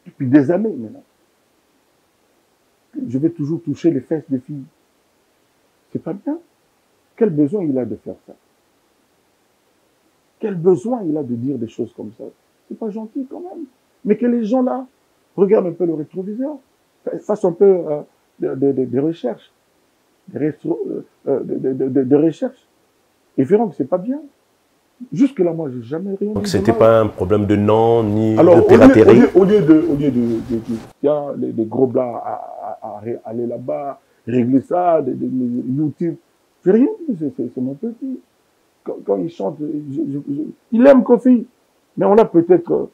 Depuis des années maintenant. Je vais toujours toucher les fesses des filles. C'est pas bien. Quel besoin il a de faire ça? Quel besoin il a de dire des choses comme ça? C'est pas gentil quand même. Mais que les gens là regardent un peu le rétroviseur, fassent un peu de recherche, de recherche, et verront que c'est pas bien. Jusque-là, moi, j'ai jamais rien dit. Donc, c'était pas un problème de nom, ni alors, de piraterie. Au lieu de il y a des gros blancs à aller là-bas, régler ça, YouTube. J'ai rien dit, c'est mon petit. Quand il chante, il aime Kofi, mais on l'a peut-être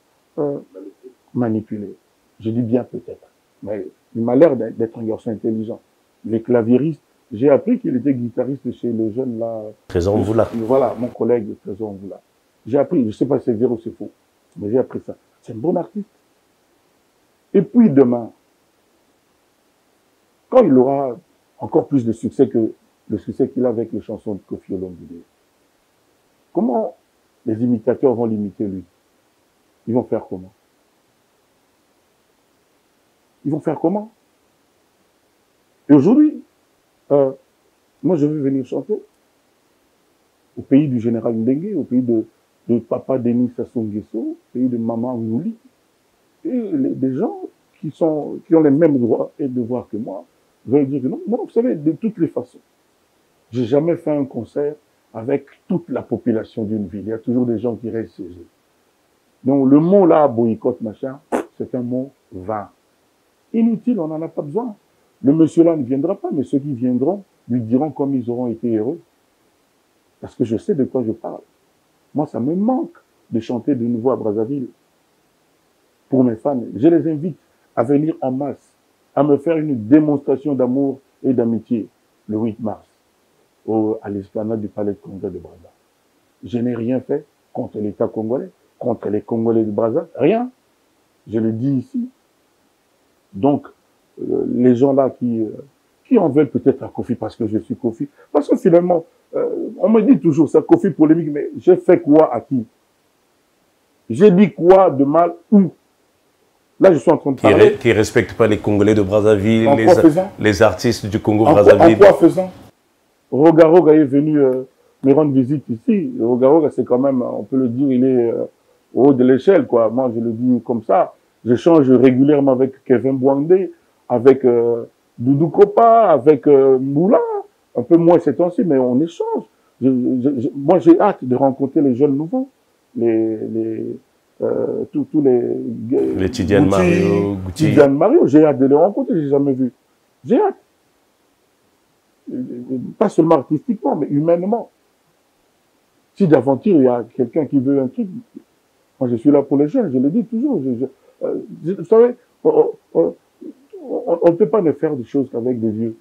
manipulé. Je dis bien peut-être. Mais il m'a l'air d'être un garçon intelligent. Les claviéristes, j'ai appris qu'il était guitariste chez le jeune là. Trésor Mvula. Voilà, mon collègue Trésor Mvula. J'ai appris, je ne sais pas si c'est vrai ou c'est faux, mais j'ai appris ça. C'est un bon artiste. Et puis demain, quand il aura encore plus de succès que le succès qu'il a avec les chansons de Kofi Olomide, comment les imitateurs vont l'imiter lui? Ils vont faire comment? Ils vont faire comment? Et aujourd'hui, moi je veux venir chanter au pays du général Ndengue, au pays de papa Denis Sassou Nguesso, au pays de maman Ngouli, et des gens qui ont les mêmes droits et devoirs que moi, veulent dire que non. Moi, vous savez, de toutes les façons, j'ai jamais fait un concert avec toute la population d'une ville. Il y a toujours des gens qui restent chez eux. Donc le mot là, boycott, machin, c'est un mot vain. Inutile, on n'en a pas besoin. Le monsieur là ne viendra pas, mais ceux qui viendront lui diront comme ils auront été heureux. Parce que je sais de quoi je parle. Moi, ça me manque de chanter de nouveau à Brazzaville pour mes fans. Je les invite à venir en masse, à me faire une démonstration d'amour et d'amitié le 8 mars à l'esplanade du Palais de Congrès de Brazza. Je n'ai rien fait contre l'État congolais, contre les Congolais de Brazza, rien. Je le dis ici. Donc, les gens là qui en veulent peut-être à Kofi parce que je suis Kofi, parce que finalement, on me dit toujours ça, Kofi polémique, mais j'ai fait quoi à qui? J'ai dit quoi de mal où? Là, je suis en train de parler. Qui ne respectent pas les Congolais de Brazzaville, les artistes du En Congo-Brazzaville. quoi faisant? Rogaroga est venu me rendre visite ici. Rogaroga, c'est quand même, on peut le dire, il est au haut de l'échelle, quoi. Moi, je le dis comme ça. Je change régulièrement avec Kevin Bouandé, avec Doudou Kopa, avec Moula. Un peu moins ces temps-ci, mais on échange. Moi, j'ai hâte de rencontrer les jeunes nouveaux. Tous les Tidiane Mario, Gucci. Tidiane Mario, j'ai hâte de les rencontrer, j'ai jamais vu. J'ai hâte. Pas seulement artistiquement, mais humainement. Si d'aventure il y a quelqu'un qui veut un truc, moi je suis là pour les jeunes, je le dis toujours. Vous savez, on ne peut pas ne faire des choses qu'avec des vieux.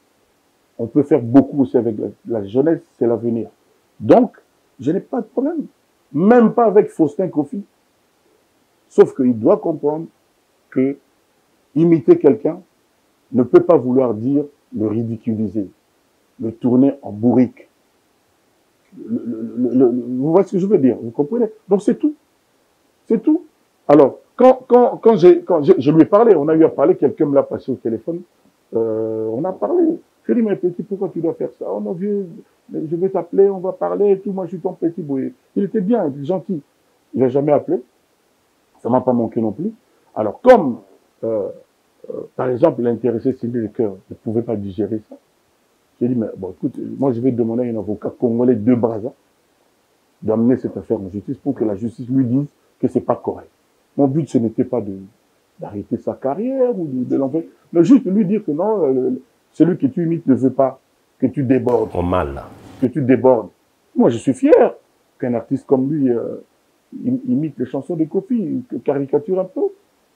On peut faire beaucoup aussi avec la jeunesse, c'est l'avenir. Donc, je n'ai pas de problème. Même pas avec Faustin Kofi. Sauf qu'il doit comprendre que imiter quelqu'un ne peut pas vouloir dire le ridiculiser, le tourner en bourrique. Vous voyez ce que je veux dire, vous comprenez? Donc c'est tout. C'est tout. Alors, quand je lui ai parlé, on a eu à parler, quelqu'un me l'a passé au téléphone, on a parlé. Je lui ai dit, mais petit, pourquoi tu dois faire ça? Oh non, vieux, je vais t'appeler, on va parler et tout, moi je suis ton petit bouillet. Il était bien, il était gentil. Il n'a jamais appelé. Ça m'a pas manqué non plus. Alors, comme, par exemple, l'intéressé Cindy Lecoeur ne pouvait pas digérer ça, j'ai dit, mais bon, écoute, moi je vais demander à un avocat congolais de Brazza d'amener cette affaire en justice pour que la justice lui dise que c'est pas correct. Mon but, ce n'était pas d'arrêter sa carrière ou de l'envoyer, mais juste lui dire que non, celui que tu imites ne veut pas que tu débordes. En mal. Que tu débordes. Moi, je suis fier qu'un artiste comme lui imite les chansons de Kofi, caricature un peu.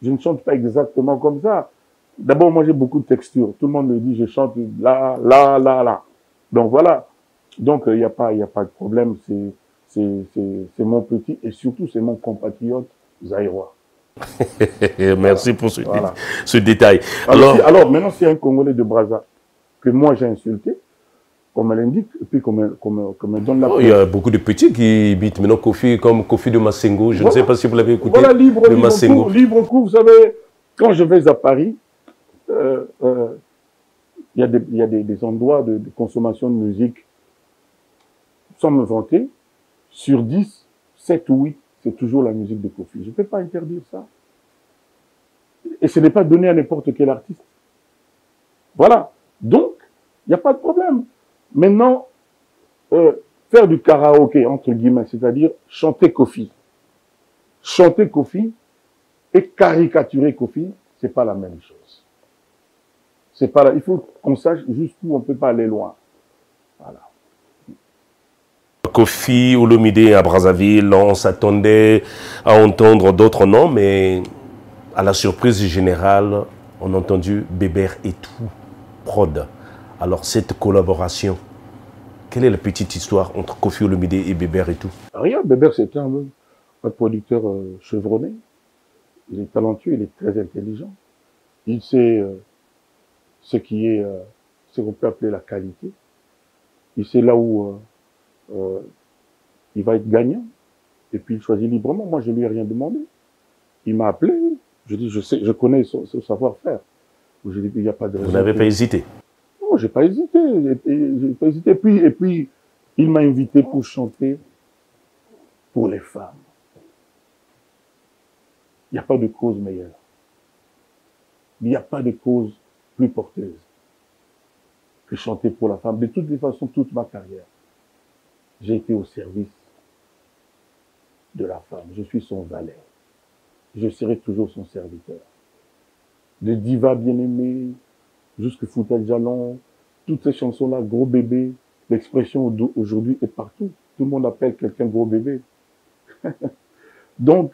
Je ne chante pas exactement comme ça. D'abord, moi, j'ai beaucoup de texture. Tout le monde me dit, je chante là, là, là, là. Donc, voilà. Donc, il n'y a pas de problème. C'est mon petit et surtout, c'est mon compatriote zaïrois. Merci pour voilà. ce détail. Alors, maintenant, c'est un Congolais de Brazza que moi, j'ai insulté, qu'on me l'indique, et puis qu'on me donne la preuve. Il y a beaucoup de petits qui imitent maintenant Kofi, comme Kofi de Massengo. Je ne sais pas si vous l'avez écouté. Voilà, libre cours. Vous savez, quand je vais à Paris, il y a des endroits de consommation de musique, sans me vanter, sur 10, 7 ou 8, c'est toujours la musique de Kofi. Je ne peux pas interdire ça. Et ce n'est pas donné à n'importe quel artiste. Voilà. Donc, il n'y a pas de problème. Maintenant, faire du karaoké, entre guillemets, c'est-à-dire chanter Kofi. Chanter Kofi et caricaturer Kofi, c'est pas la même chose. C'est pas là. Il faut qu'on sache jusqu'où on peut pas aller loin. Voilà. Kofi Olomide à Brazzaville, on s'attendait à entendre d'autres noms, mais à la surprise générale, on a entendu Bébert et tout, prod. Alors cette collaboration, quelle est la petite histoire entre Kofi Olomide et Bébert et tout? Rien, Bébert c'est un producteur chevronné. Il est talentueux, il est très intelligent. Il sait ce qu'on peut appeler la qualité. Il sait là où il va être gagnant. Et puis il choisit librement. Moi, je lui ai rien demandé. Il m'a appelé. Je dis, je connais son savoir-faire. Je dis, il n'y a pas de raison. Vous n'avez pas hésité? Non, j'ai pas hésité. J'ai pas hésité. Et puis, il m'a invité pour chanter pour les femmes. Il n'y a pas de cause meilleure. Il n'y a pas de cause plus porteuse que chanter pour la femme. De toutes les façons, toute ma carrière, j'ai été au service de la femme. Je suis son valet. je serai toujours son serviteur. De Diva bien-aimé, jusque Fouta Djalon, toutes ces chansons-là, gros bébé, l'expression aujourd'hui est partout. Tout le monde appelle quelqu'un gros bébé. Donc,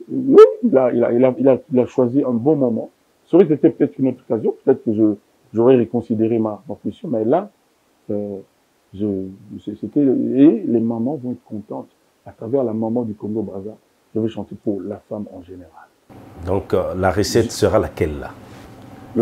oui, il a choisi un bon moment. Ça aurait été peut-être une autre occasion, peut-être que j'aurais reconsidéré ma position, mais là, c'était, et les mamans vont être contentes. À travers la maman du Congo-Brazza, je vais chanter pour la femme en général. Donc, la recette sera laquelle, là?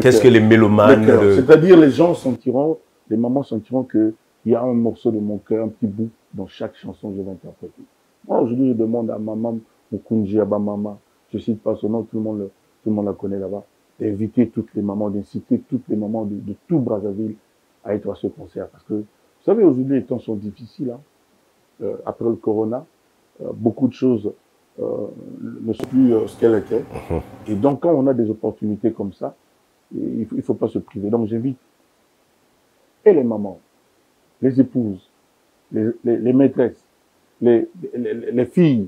Qu'est-ce que les mélomanes... C'est-à-dire, les gens sentiront, les mamans sentiront qu'il y a un morceau de mon cœur, un petit bout dans chaque chanson que je vais interpréter. Moi, aujourd'hui, je demande à maman, Mukunji Abamama, je ne cite pas son nom, tout le monde la connaît là-bas, d'inviter toutes les mamans, d'inciter toutes les mamans de tout Brazzaville à être à ce concert. Parce que, vous savez, aujourd'hui, les temps sont difficiles. Hein. Après le corona, beaucoup de choses ne sont plus ce qu'elles étaient. Et donc, quand on a des opportunités comme ça, il ne faut pas se priver. Donc, j'invite et les mamans, les épouses, les maîtresses, les filles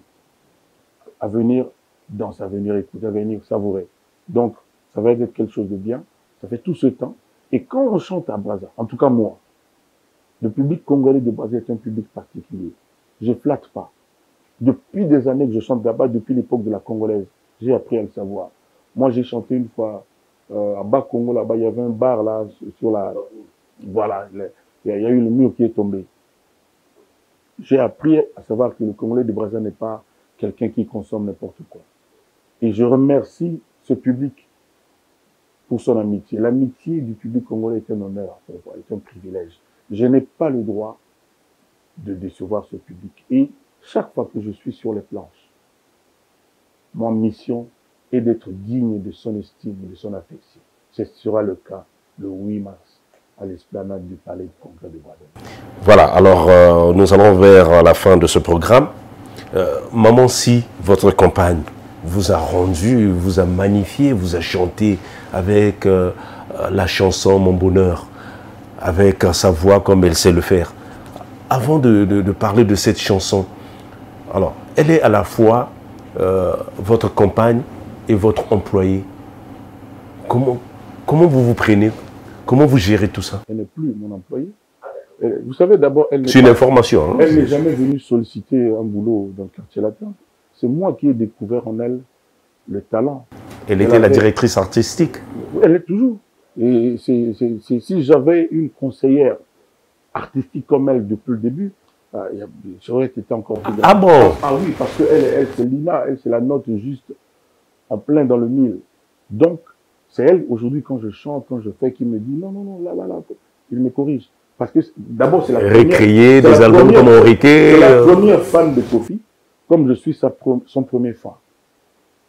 à venir danser, à venir écouter, à venir savourer. Donc, ça va être quelque chose de bien. Ça fait tout ce temps. Et quand on chante à Brazza, en tout cas moi, le public congolais de Brazza est un public particulier. Je flatte pas. Depuis des années que je chante là-bas, depuis l'époque de la Congolaise, j'ai appris à le savoir. Moi, j'ai chanté une fois à Bas-Congo, là-bas, il y avait un bar, là, sur la... Voilà, il y a eu le mur qui est tombé. J'ai appris à savoir que le Congolais de Brazza n'est pas quelqu'un qui consomme n'importe quoi. Et je remercie ce public pour son amitié. L'amitié du public congolais est un honneur, est un privilège. Je n'ai pas le droit de décevoir ce public. Et chaque fois que je suis sur les planches, ma mission est d'être digne de son estime et de son affection. Ce sera le cas le 8 mars à l'esplanade du Palais de Congrès de Brazzaville. Voilà, alors nous allons vers la fin de ce programme. Maman Si, votre compagne, vous a rendu, vous a magnifié, vous a chanté avec la chanson Mon Bonheur, avec sa voix comme elle sait le faire. Avant de parler de cette chanson, alors, elle est à la fois votre compagne et votre employée. Comment vous vous prenez? Comment vous gérez tout ça? Elle n'est plus mon employée. Vous savez, d'abord, elle c'est une information. Hein, elle n'est jamais venue solliciter un boulot dans le quartier latin. C'est moi qui ai découvert en elle le talent. Elle était la directrice artistique. Elle est toujours. Et si j'avais une conseillère artistique comme elle depuis le début, j'aurais été encore plus grand. Ah bon? Ah oui, parce qu'elle, c'est Lina, elle, c'est la note juste en plein dans le mille. Donc, c'est elle, aujourd'hui, quand je chante, quand je fais, qui me dit non, là, il me corrige. Parce que d'abord, c'est la première. Récréer des albums comme Enrique. C'est la première fan de Kofi, comme je suis son premier fan.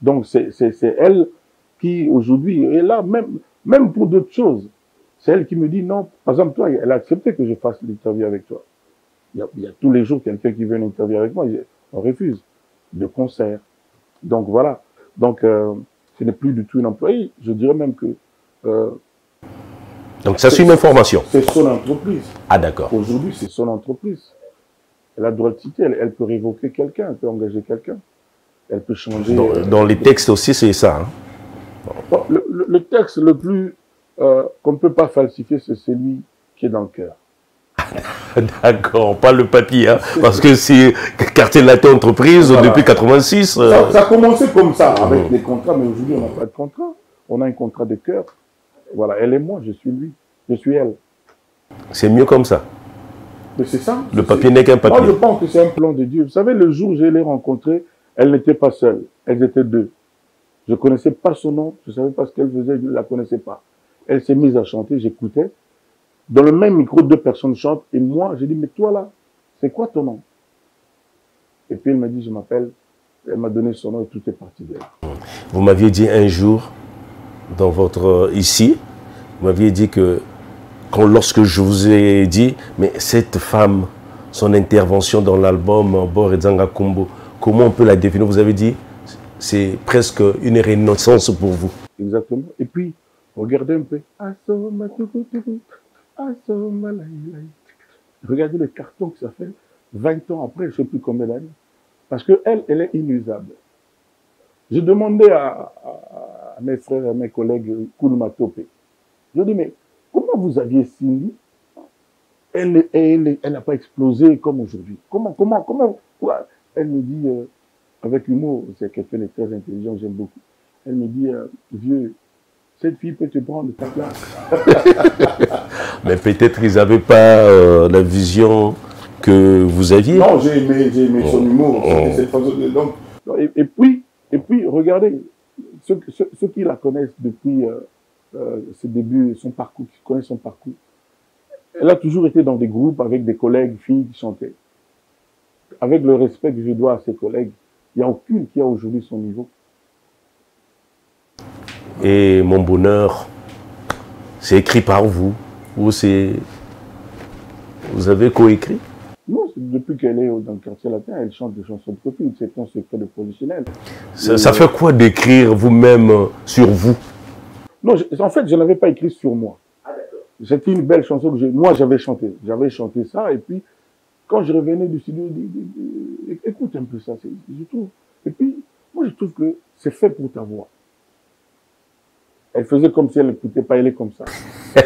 Donc, c'est elle qui, aujourd'hui, est là, même pour d'autres choses. C'est elle qui me dit non. Par exemple, toi, elle a accepté que je fasse l'interview avec toi. Il y a tous les jours quelqu'un qui veut une interview avec moi, on refuse. De concert. Donc, voilà. Donc, ce n'est plus du tout une employée. Je dirais même que... donc ça, c'est une information. C'est son entreprise. Ah, d'accord. Aujourd'hui, c'est son entreprise. Elle a le droit de citer, elle peut révoquer quelqu'un, elle peut engager quelqu'un. Elle peut changer... Dans les textes aussi, c'est ça. Hein? Bon, le texte le plus... qu'on ne peut pas falsifier, c'est celui qui est dans le cœur. D'accord, pas le papier, hein, parce que c'est quartier latin entreprise voilà. Depuis 86. Ça a commencé comme ça, avec des contrats, mais aujourd'hui, on n'a pas de contrat. On a un contrat de cœur. Voilà, elle et moi, je suis lui, je suis elle. C'est mieux comme ça. Mais c'est ça. Le papier n'est qu'un papier. Moi, je pense que c'est un plan de Dieu. Vous savez, le jour où je l'ai rencontrée, elle n'était pas seule. Elles étaient deux. Je ne connaissais pas son nom, je ne savais pas ce qu'elle faisait, je ne la connaissais pas. Elle s'est mise à chanter, j'écoutais. Dans le même micro, deux personnes chantent. Et moi, j'ai dit, mais toi là, c'est quoi ton nom? Et puis elle m'a dit, je m'appelle. Elle m'a donné son nom et tout est parti d'elle. Vous m'aviez dit un jour, dans votre... ici, vous m'aviez dit que, lorsque je vous ai dit, mais cette femme, son intervention dans l'album Bor et Zanga Kumbo, comment on peut la définir? Vous avez dit, c'est presque une renaissance pour vous. Exactement. Et puis, regardez un peu. Regardez le carton que ça fait 20 ans après, je ne sais plus combien d'années. Parce qu'elle, elle est inusable. Je demandais à mes frères et à mes collègues Kounouma Topé. Je dis, mais comment vous aviez Cindy? Elle n'a pas explosé comme aujourd'hui. Pourquoi? Elle me dit, avec humour, c'est quelqu'un de très intelligent, j'aime beaucoup. Elle me dit, vieux, cette fille peut te prendre ta place. Mais peut-être qu'ils n'avaient pas la vision que vous aviez. Non, j'ai aimé son humour. Cette façon de, donc, et puis, regardez, ceux qui la connaissent depuis ses débuts, son parcours, qui connaissent son parcours, elle a toujours été dans des groupes avec des collègues, filles qui chantaient. Avec le respect que je dois à ses collègues, il n'y a aucune qui a aujourd'hui son niveau. Et Mon Bonheur, c'est écrit par vous ou c'est... Vous avez coécrit? Non, depuis qu'elle est dans le quartier latin, elle chante des chansons de copine. C'est un secret de professionnel. Ça fait quoi d'écrire vous-même sur vous? Non, en fait, je n'avais pas écrit sur moi. C'était une belle chanson que moi j'avais chanté. J'avais chanté ça et puis quand je revenais du studio, écoute un peu ça, je trouve. Et puis moi je trouve que c'est fait pour ta voix. Elle faisait comme si elle n'écoutait pas, elle est comme ça.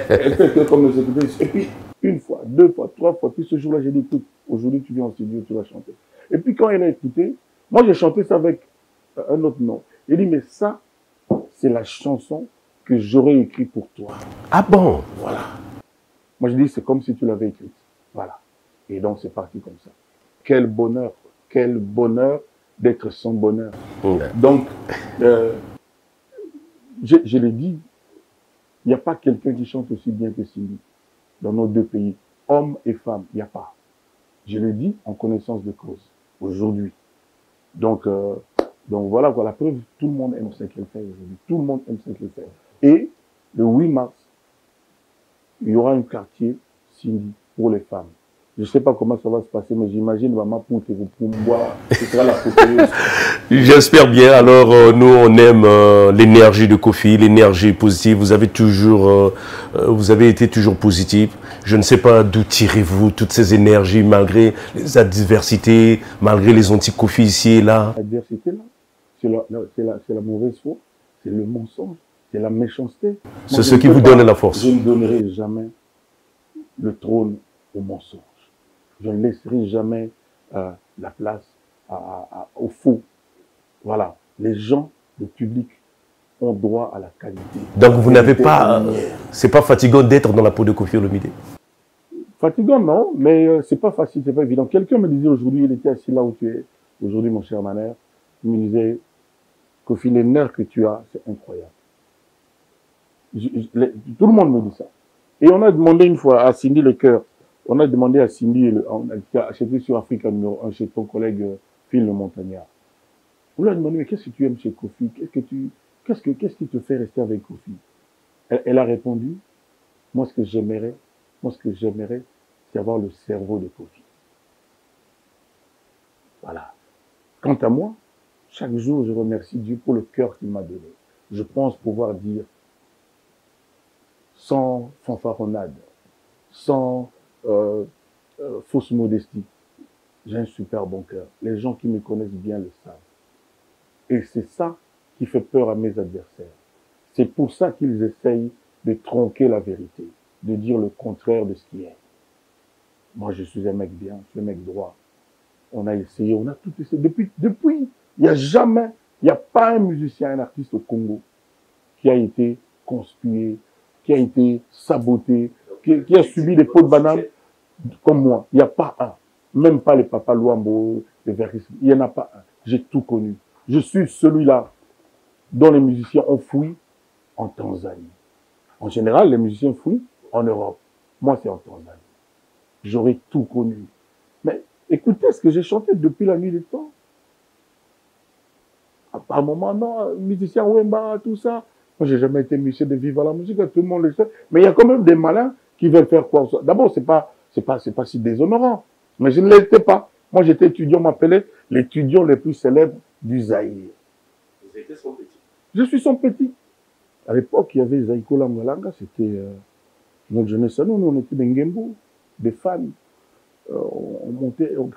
Elle fait comme elle s'écoutait. Et puis une fois, deux fois, trois fois, puis ce jour-là j'ai dit écoute, aujourd'hui tu viens en studio, tu vas chanter. Et puis quand elle a écouté, moi j'ai chanté ça avec un autre nom. Il dit mais ça, c'est la chanson que j'aurais écrit pour toi. Ah bon? Voilà. Moi, je dis, c'est comme si tu l'avais écrite. Voilà. Et donc, c'est parti comme ça. Quel bonheur d'être son bonheur. Donc, je l'ai dit, il n'y a pas quelqu'un qui chante aussi bien que Cindy dans nos deux pays. Hommes et femmes, il n'y a pas. Je l'ai dit en connaissance de cause, aujourd'hui. Donc voilà, quoi, la preuve, tout le monde aime ce qu'elle fait aujourd'hui. Tout le monde aime ce qu'elle fait. Et le 8 mars, il y aura un quartier Cindy pour les femmes. Je ne sais pas comment ça va se passer, mais j'imagine maman pour boire, ce sera la photo. J'espère bien. Alors, nous, on aime l'énergie de Kofi, l'énergie positive. Vous avez été toujours positif. Je ne sais pas d'où tirez-vous toutes ces énergies malgré les adversités, malgré les anti-Kofi ici et là. L'adversité, là, c'est la mauvaise foi, c'est le mensonge, c'est la méchanceté. C'est ce qui vous donne la force. Je ne donnerai jamais le trône au mensonge. Je ne laisserai jamais la place au faux. Voilà. Les gens, le public, ont droit à la qualité. Donc vous n'avez pas... c'est pas fatigant d'être dans la peau de Kofi Olomide? Fatigant, non, mais c'est pas facile, c'est pas évident. Quelqu'un me disait aujourd'hui, il était assis là où tu es, aujourd'hui mon cher Maner, il me disait, Kofi, les nerfs que tu as, c'est incroyable. Tout le monde me dit ça. Et on a demandé une fois à Cindy Le Cœur, on a demandé à Cindy, on a acheté sur Africa numéro 1 chez ton collègue Phil Le Montagnard. On lui a demandé, mais qu'est-ce que tu aimes chez Kofi? Qu'est-ce qui te fait rester avec Kofi? Elle a répondu, moi ce que j'aimerais, c'est avoir le cerveau de Kofi. Voilà. Quant à moi, chaque jour, je remercie Dieu pour le cœur qu'il m'a donné. Je pense pouvoir dire, sans fanfaronnade, sans fausse modestie, j'ai un super bon cœur. Les gens qui me connaissent bien le savent. Et c'est ça qui fait peur à mes adversaires. C'est pour ça qu'ils essayent de tronquer la vérité, de dire le contraire de ce qui est. Moi, je suis un mec bien, je suis un mec droit. On a essayé, on a tout essayé. Depuis, il n'y a pas un musicien, un artiste au Congo qui a été conspué, qui a été saboté, qui a subi des pots de banane comme moi. Il n'y a pas un. Même pas les Papa Luambo, les Verris. Il n'y en a pas un. J'ai tout connu. Je suis celui-là dont les musiciens ont fouillé en Tanzanie. En général, les musiciens fouillent en Europe. Moi, c'est en Tanzanie. J'aurais tout connu. Mais écoutez ce que j'ai chanté depuis la nuit des temps. À un moment, non, musicien Wemba, tout ça. Moi, j'ai jamais été musicien de Viva la musique, tout le monde le sait. Mais il y a quand même des malins qui veulent faire quoi. D'abord, c'est pas si déshonorant. Mais je ne l'étais pas. Moi, j'étais étudiant, on m'appelait l'étudiant le plus célèbre du Zaïre. Vous étiez son petit? Je suis son petit. À l'époque, il y avait Zaïko Lamgalanga, c'était notre jeunesse. Nous, on était des Ngembo, des fans. On montait, on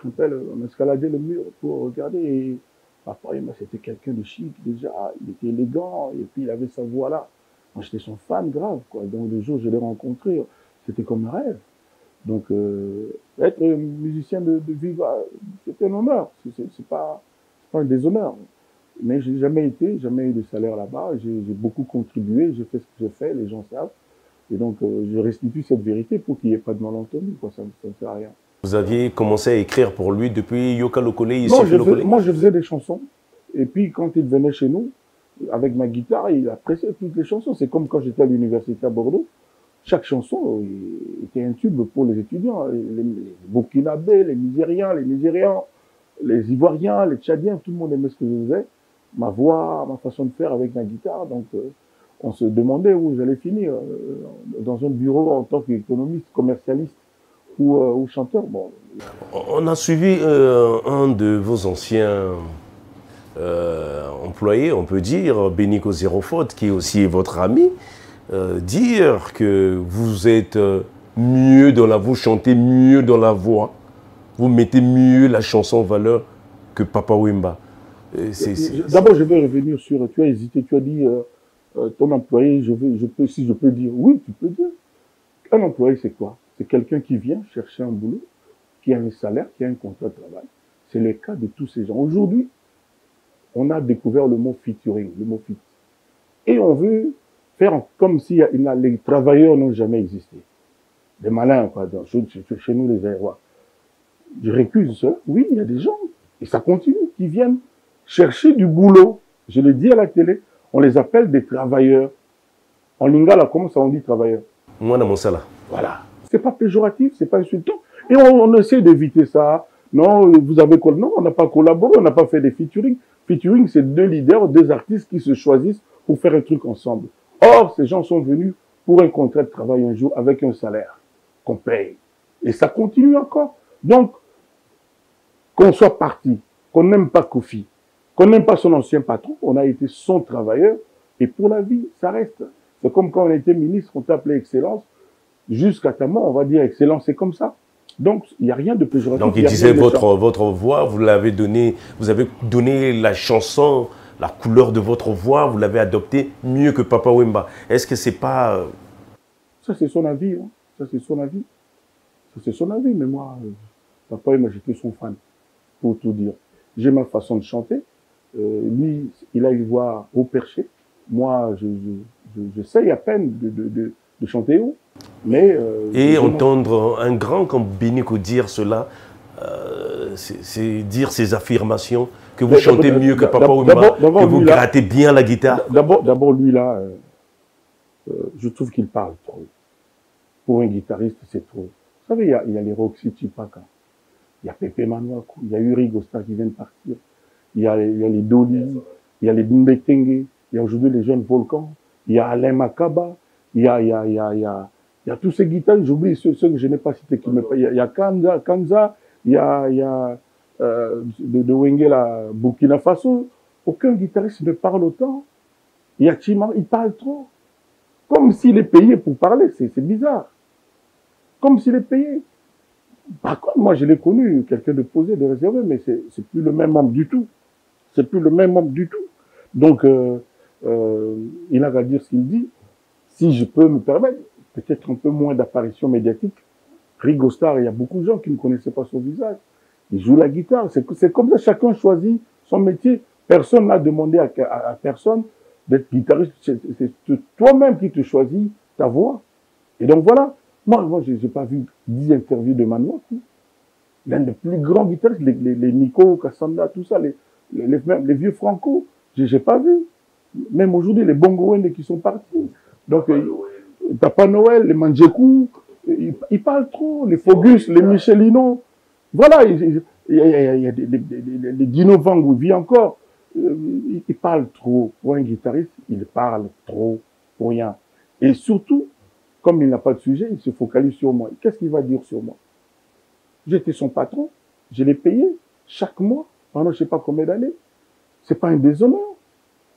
escaladait le mur pour regarder. Et Papa, c'était quelqu'un de chic déjà, il était élégant, et puis il avait sa voix-là. Moi, j'étais son fan grave, quoi. Donc, le jour où je l'ai rencontré, c'était comme un rêve. Donc, être musicien de Viva, c'est un honneur, c'est pas un déshonneur. Mais j'ai jamais jamais eu de salaire là-bas, j'ai beaucoup contribué, j'ai fait ce que j'ai fait, les gens savent. Et donc, je restitue cette vérité pour qu'il n'y ait pas de malentendu, quoi, ça ne sert à rien. Vous aviez commencé à écrire pour lui depuis Yoka Lokole, Non, Yusufu Lokole? moi, je faisais des chansons. Et puis, quand il venait chez nous, avec ma guitare, il appréciait toutes les chansons. C'est comme quand j'étais à l'université à Bordeaux. Chaque chanson était un tube pour les étudiants. Les Burkinabés, les Nigériens, les Nigérians, les Ivoiriens, les Tchadiens, tout le monde aimait ce que je faisais. Ma voix, ma façon de faire avec ma guitare. Donc, on se demandait où j'allais finir. Dans un bureau en tant qu'économiste, commercialiste ou chanteur. Bon. On a suivi un de vos anciens employé, on peut dire, Benico Zérofaute, qui est aussi votre ami, dire que vous êtes mieux dans la voix, vous chantez mieux dans la voix, vous mettez mieux la chanson en valeur que Papa Wemba. D'abord, je vais revenir sur, tu as hésité, tu as dit, ton employé, si je peux dire, oui, tu peux dire. Un employé, c'est quoi? C'est quelqu'un qui vient chercher un boulot, qui a un salaire, qui a un contrat de travail. C'est le cas de tous ces gens. Aujourd'hui, on a découvert le mot featuring, le mot fit. Et on veut faire comme si les travailleurs n'ont jamais existé. Des malins, quoi, chez nous, les Aérois. Je récuse ça. Oui, il y a des gens, et ça continue, qui viennent chercher du boulot. Je l'ai dit à la télé, on les appelle des travailleurs. En lingala, comment ça on dit travailleurs? Moi, dans mon salaire. Voilà. C'est pas péjoratif, c'est pas insultant. Et on essaie d'éviter ça. Non, vous avez non, on n'a pas collaboré, on n'a pas fait des featuring. Featuring, c'est deux leaders, deux artistes qui se choisissent pour faire un truc ensemble. Or, ces gens sont venus pour un contrat de travail un jour avec un salaire qu'on paye. Et ça continue encore. Donc, qu'on soit parti, qu'on n'aime pas Kofi, qu'on n'aime pas son ancien patron, on a été son travailleur, et pour la vie, ça reste. C'est comme quand on était ministre, on t'appelait Excellence, jusqu'à ta mort, on va dire Excellence, c'est comme ça. Donc, il n'y a rien de péjoratif. Donc, il disait votre voix, vous avez donné la chanson, la couleur de votre voix, vous l'avez adoptée mieux que Papa Wemba. Est-ce que c'est pas... Ça, c'est son avis. Hein. Ça, c'est son avis. Ça, c'est son avis. Mais moi, Papa Wemba, j'étais son fan, pour tout dire. J'ai ma façon de chanter. Lui, il a une voix haut perché. Moi, j'essaye à peine de chanter haut. Mais, et entendre un grand comme Benico dire cela, c'est dire ces affirmations, que vous chantez mieux que Papa Wemba, que vous grattez bien la guitare. D'abord, lui là, je trouve qu'il parle trop. Pour un guitariste, c'est trop. Vous savez, il y a les Roxy Chipaka, il y a Pepe Manuaku, il y a Uri Gosta qui vient de partir, il y a les Doli, il y a les Bimbetenge, il y a aujourd'hui les jeunes Volcans, il y a Alain Makaba, il y a tous ces guitaristes, j'oublie ceux que je n'ai pas cités, il y a Kanza, il y a de Wengela, Burkina Faso. Aucun guitariste ne parle autant. Il y a Chima, il parle trop. Comme s'il est payé pour parler, c'est bizarre. Comme s'il est payé. Par contre, moi je l'ai connu, quelqu'un de posé, de réservé, mais c'est plus le même homme du tout. C'est plus le même homme du tout. Donc, il a qu'à dire ce qu'il dit. Si je peux me permettre, peut-être un peu moins d'apparition médiatique. Ringo Starr, il y a beaucoup de gens qui ne connaissaient pas son visage. Il joue la guitare. C'est comme ça, chacun choisit son métier. Personne n'a demandé à personne d'être guitariste. C'est toi-même qui te choisis ta voix. Et donc voilà. Moi, j'ai pas vu 10 interviews de Manoir. L'un des plus grands guitaristes, les Nico, Kassanda, tout ça, les vieux Franco. J'ai pas vu. Même aujourd'hui, les Bongo Wende qui sont partis. Donc, Papa Noël, les Manjekou, ils parlent trop. Les Fogus, les Michelino. Voilà, il y a des Dino Vang où il vit encore. Il parle trop. Pour un guitariste, il parle trop pour rien. Et surtout, comme il n'a pas de sujet, il se focalise sur moi. Qu'est-ce qu'il va dire sur moi? J'étais son patron, je l'ai payé chaque mois, pendant je ne sais pas combien d'années. C'est pas un déshonneur.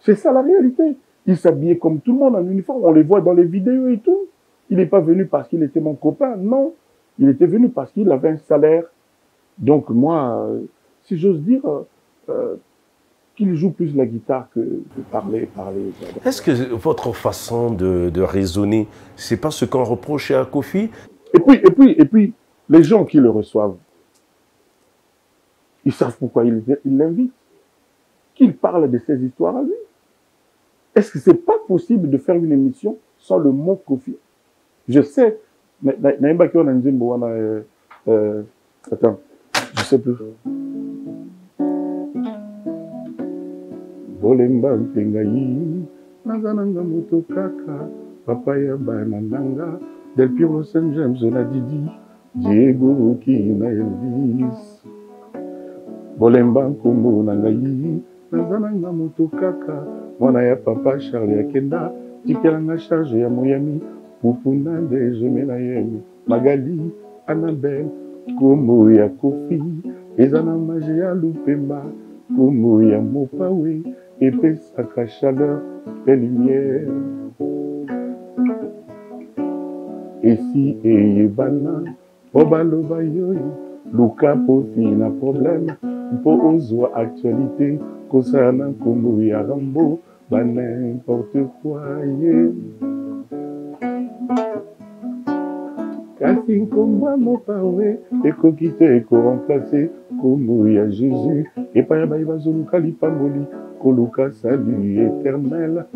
C'est ça la réalité. Il s'habillait comme tout le monde en uniforme. On les voit dans les vidéos et tout. Il n'est pas venu parce qu'il était mon copain. Non. Il était venu parce qu'il avait un salaire. Donc moi, si j'ose dire, qu'il joue plus la guitare que parler. Est-ce que votre façon de raisonner, c'est pas ce qu'on reproche à Kofi? Et puis, les gens qui le reçoivent, ils savent pourquoi ils l'invitent. Qu'il parle de ses histoires à lui. Est-ce que c'est pas possible de faire une émission sans le mot Kofi? Je sais, attends, je sais plus. Bolemba Ntengai, Nazananga Motokaka, Papaya Banananga, Del Piero Saint James, Nadidi, Diego Kina Elvis. Bolemba Nkombo Nangai, Nazananga Motokaka, Mwana Papa Charlie Akenda, Tikelanga Charge ya Moyami, Pupuna de Jemenayemi, Magali, Annabelle, Kombo ya Kofi, Ezana Magia Lupemba, Kombo ya Mopawe, Epesaka chaleur et lumière. Et si Eyebana, Obaloba Yoyo, Luka Pofi na problème, Mpo Ozwa actualité, Kosana Kombo ya Rambo, Ba n'importe quoi, yeah. Kasi Nkombo Mopawe, Ekokite Eko remplacé, Kombo ya Jésus, et Payaba Ibazoluka Lipamboli, Koluka salut éternel.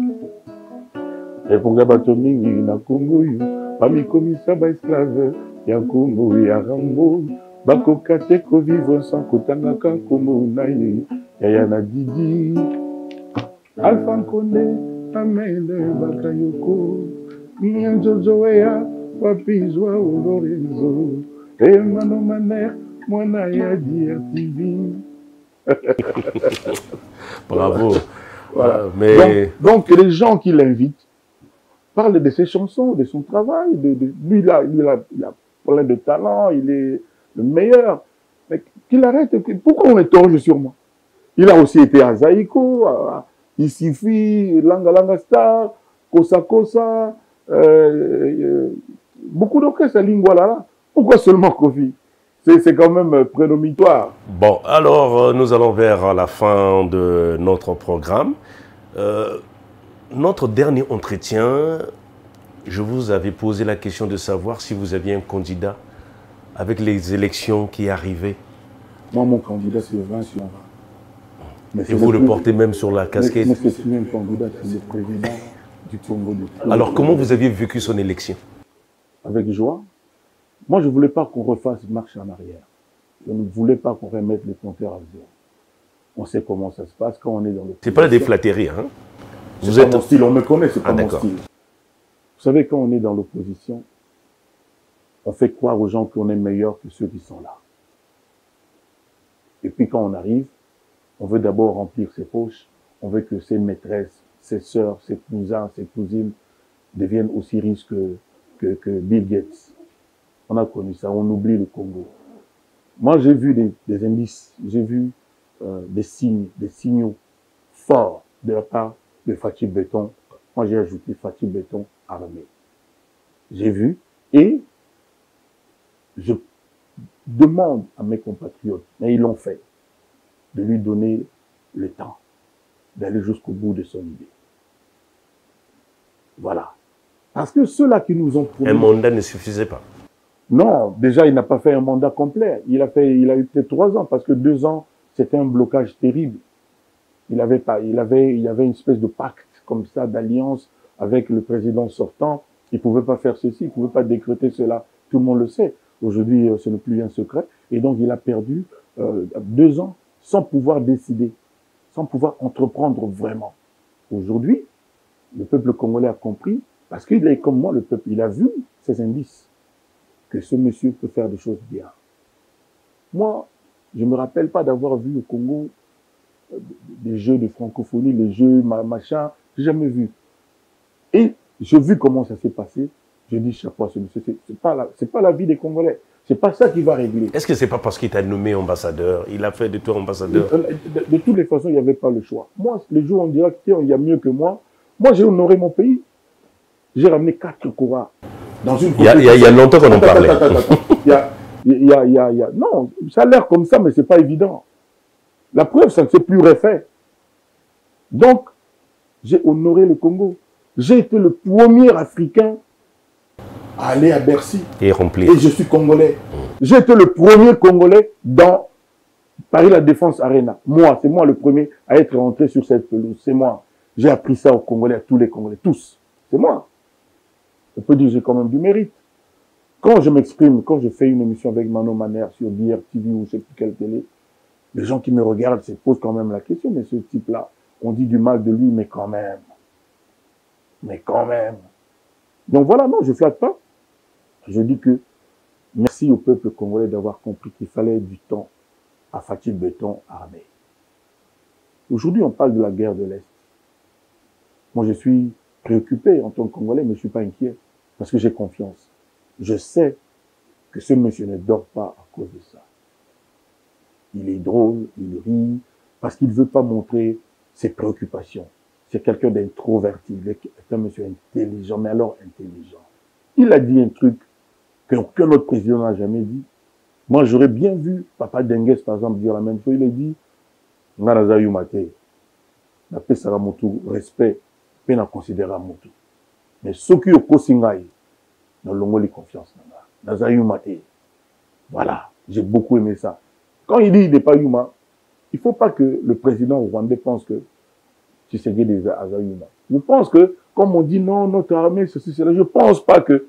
Et pour Gabato Mingi na Kongo, Pami Komisa ba esclave, ya Kombo ya Rambo, Bako Kate ko vivre sans Kotangaka Kombo na ye, ya na Didi. Alpha Nkone, Amele Bakayoko, Nyanjojo ya, Wapizwa Lorenzo, et Mano Maner, Mwana ya DRTV. Bravo. Voilà. Mais... donc, les gens qui l'invitent parlent de ses chansons, de son travail. Lui, il a plein de talent, il est le meilleur. Mais qu'il arrête. Pourquoi on est torche sur moi? Il a aussi été à Zaïko, à Isifi, Langa Langa Star, Kosa Kosa, beaucoup d'orchestres à Lingwala. Pourquoi seulement Kofi? C'est quand même prédominatoire. Bon, alors nous allons vers la fin de notre programme. Notre dernier entretien, je vous avais posé la question de savoir si vous aviez un candidat avec les élections qui arrivaient. Moi, mon candidat, c'est 20 sur 20. Et vous le portez même sur la casquette. Mais c'est lui un candidat, c'est le président du Congo. Alors, comment vous aviez vécu son élection? Avec joie. Moi, je ne voulais pas qu'on refasse marche en arrière. Je ne voulais pas qu'on remette les compteurs à zéro. On sait comment ça se passe quand on est dans le... C'est pas la déflatterie, hein? Vous êtes... mon style, on me connaît, c'est pas mon style. Vous savez, quand on est dans l'opposition, on fait croire aux gens qu'on est meilleur que ceux qui sont là. Et puis quand on arrive, on veut d'abord remplir ses poches, on veut que ses maîtresses, ses sœurs, ses cousins, ses cousines deviennent aussi riches que Bill Gates. On a connu ça, on oublie le Congo. Moi, j'ai vu des indices, j'ai vu des signaux forts de la part de Fathi Béton. Moi, j'ai ajouté Fathi Béton armé. J'ai vu et je demande à mes compatriotes, et ils l'ont fait, de lui donner le temps d'aller jusqu'au bout de son idée. Voilà. Parce que ceux-là qui nous ont promis... Un mandat ne suffisait pas. Non, déjà, il n'a pas fait un mandat complet. Il a eu peut-être 3 ans, parce que 2 ans, c'était un blocage terrible. Il y avait une espèce de pacte comme ça, d'alliance avec le président sortant. Il ne pouvait pas faire ceci, il ne pouvait pas décréter cela. Tout le monde le sait. Aujourd'hui, ce n'est plus un secret. Et donc, il a perdu 2 ans sans pouvoir décider, sans pouvoir entreprendre vraiment. Aujourd'hui, le peuple congolais a compris, parce qu'il est comme moi, le peuple, il a vu ces indices, que ce monsieur peut faire des choses bien. Moi, je ne me rappelle pas d'avoir vu au Congo des jeux de francophonie, les jeux machin, j'ai jamais vu. Et j'ai vu comment ça s'est passé. Je dis chapeau à ce monsieur, c'est pas la vie des Congolais. C'est pas ça qui va régler. Est-ce que c'est pas parce qu'il t'a nommé ambassadeur? Il a fait de toi ambassadeur? De toutes les façons, il n'y avait pas le choix. Moi, les jours où on dira qu'il y a mieux que moi j'ai honoré mon pays. J'ai ramené 4 Cora. Il y a longtemps qu'on en parlait. Non, ça a l'air comme ça, mais c'est pas évident. La preuve, ça ne s'est plus refait. Donc, j'ai honoré le Congo. J'ai été le premier Africain à aller à Bercy. Et rempli. Et je suis Congolais. J'ai été le premier Congolais dans Paris La Défense Arena. Moi, c'est moi le premier à être rentré sur cette pelouse. C'est moi. J'ai appris ça aux Congolais, à tous les Congolais, tous. C'est moi. On peut dire que j'ai quand même du mérite. Quand je m'exprime, quand je fais une émission avec Mano Maner sur DRTV ou je ne sais plus quelle télé, les gens qui me regardent se posent quand même la question, mais ce type-là, on dit du mal de lui, mais quand même. Mais quand même. Donc voilà, non, je ne flatte pas. Je dis que merci au peuple congolais d'avoir compris qu'il fallait du temps à Fatih Béton armé. Aujourd'hui, on parle de la guerre de l'Est. Moi, je suis préoccupé en tant que Congolais, mais je ne suis pas inquiet parce que j'ai confiance. Je sais que ce monsieur ne dort pas à cause de ça. Il est drôle, il rit, parce qu'il ne veut pas montrer ses préoccupations. C'est quelqu'un d'introverti, c'est un monsieur intelligent, mais alors intelligent. Il a dit un truc qu'aucun autre président n'a jamais dit. Moi, j'aurais bien vu Papa Dengues, par exemple, dire la même chose. Il a dit, Nganaza Yumate, la paix sera motu, respect, paix n'a considéré motu. Mais ceux qui ont Kosingaï, dans l'ongoli confiance, Naza Yumate. Voilà, j'ai beaucoup aimé ça. Quand il dit qu'il n'est pas humain, il ne faut pas que le président rwandais pense que Tshisekedi est Azayuma. Je pense que, comme on dit, non, notre armée, ceci, cela, je ne pense pas que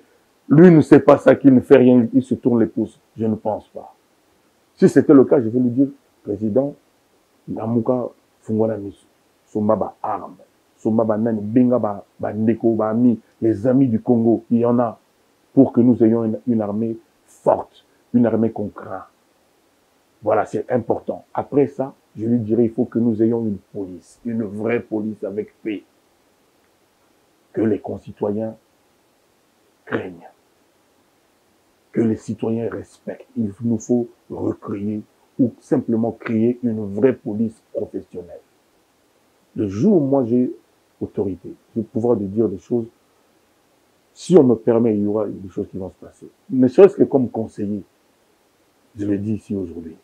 lui ne sait pas ça, qu'il ne fait rien, il se tourne les pouces. Je ne pense pas. Si c'était le cas, je vais lui dire, président, Namuka Fungwana Misu, Somba arme, Somba Nani, Benga Ndeko, Ami, les amis du Congo, il y en a, pour que nous ayons une armée forte, une armée qu'on craint. Voilà, c'est important. Après ça, je lui dirais, il faut que nous ayons une police, une vraie police avec paix. Que les concitoyens craignent. Que les citoyens respectent. Il nous faut recréer ou simplement créer une vraie police professionnelle. Le jour où moi j'ai autorité, j'ai le pouvoir de dire des choses, si on me permet, il y aura des choses qui vont se passer. Ne serait-ce que comme conseiller, je le dis ici aujourd'hui.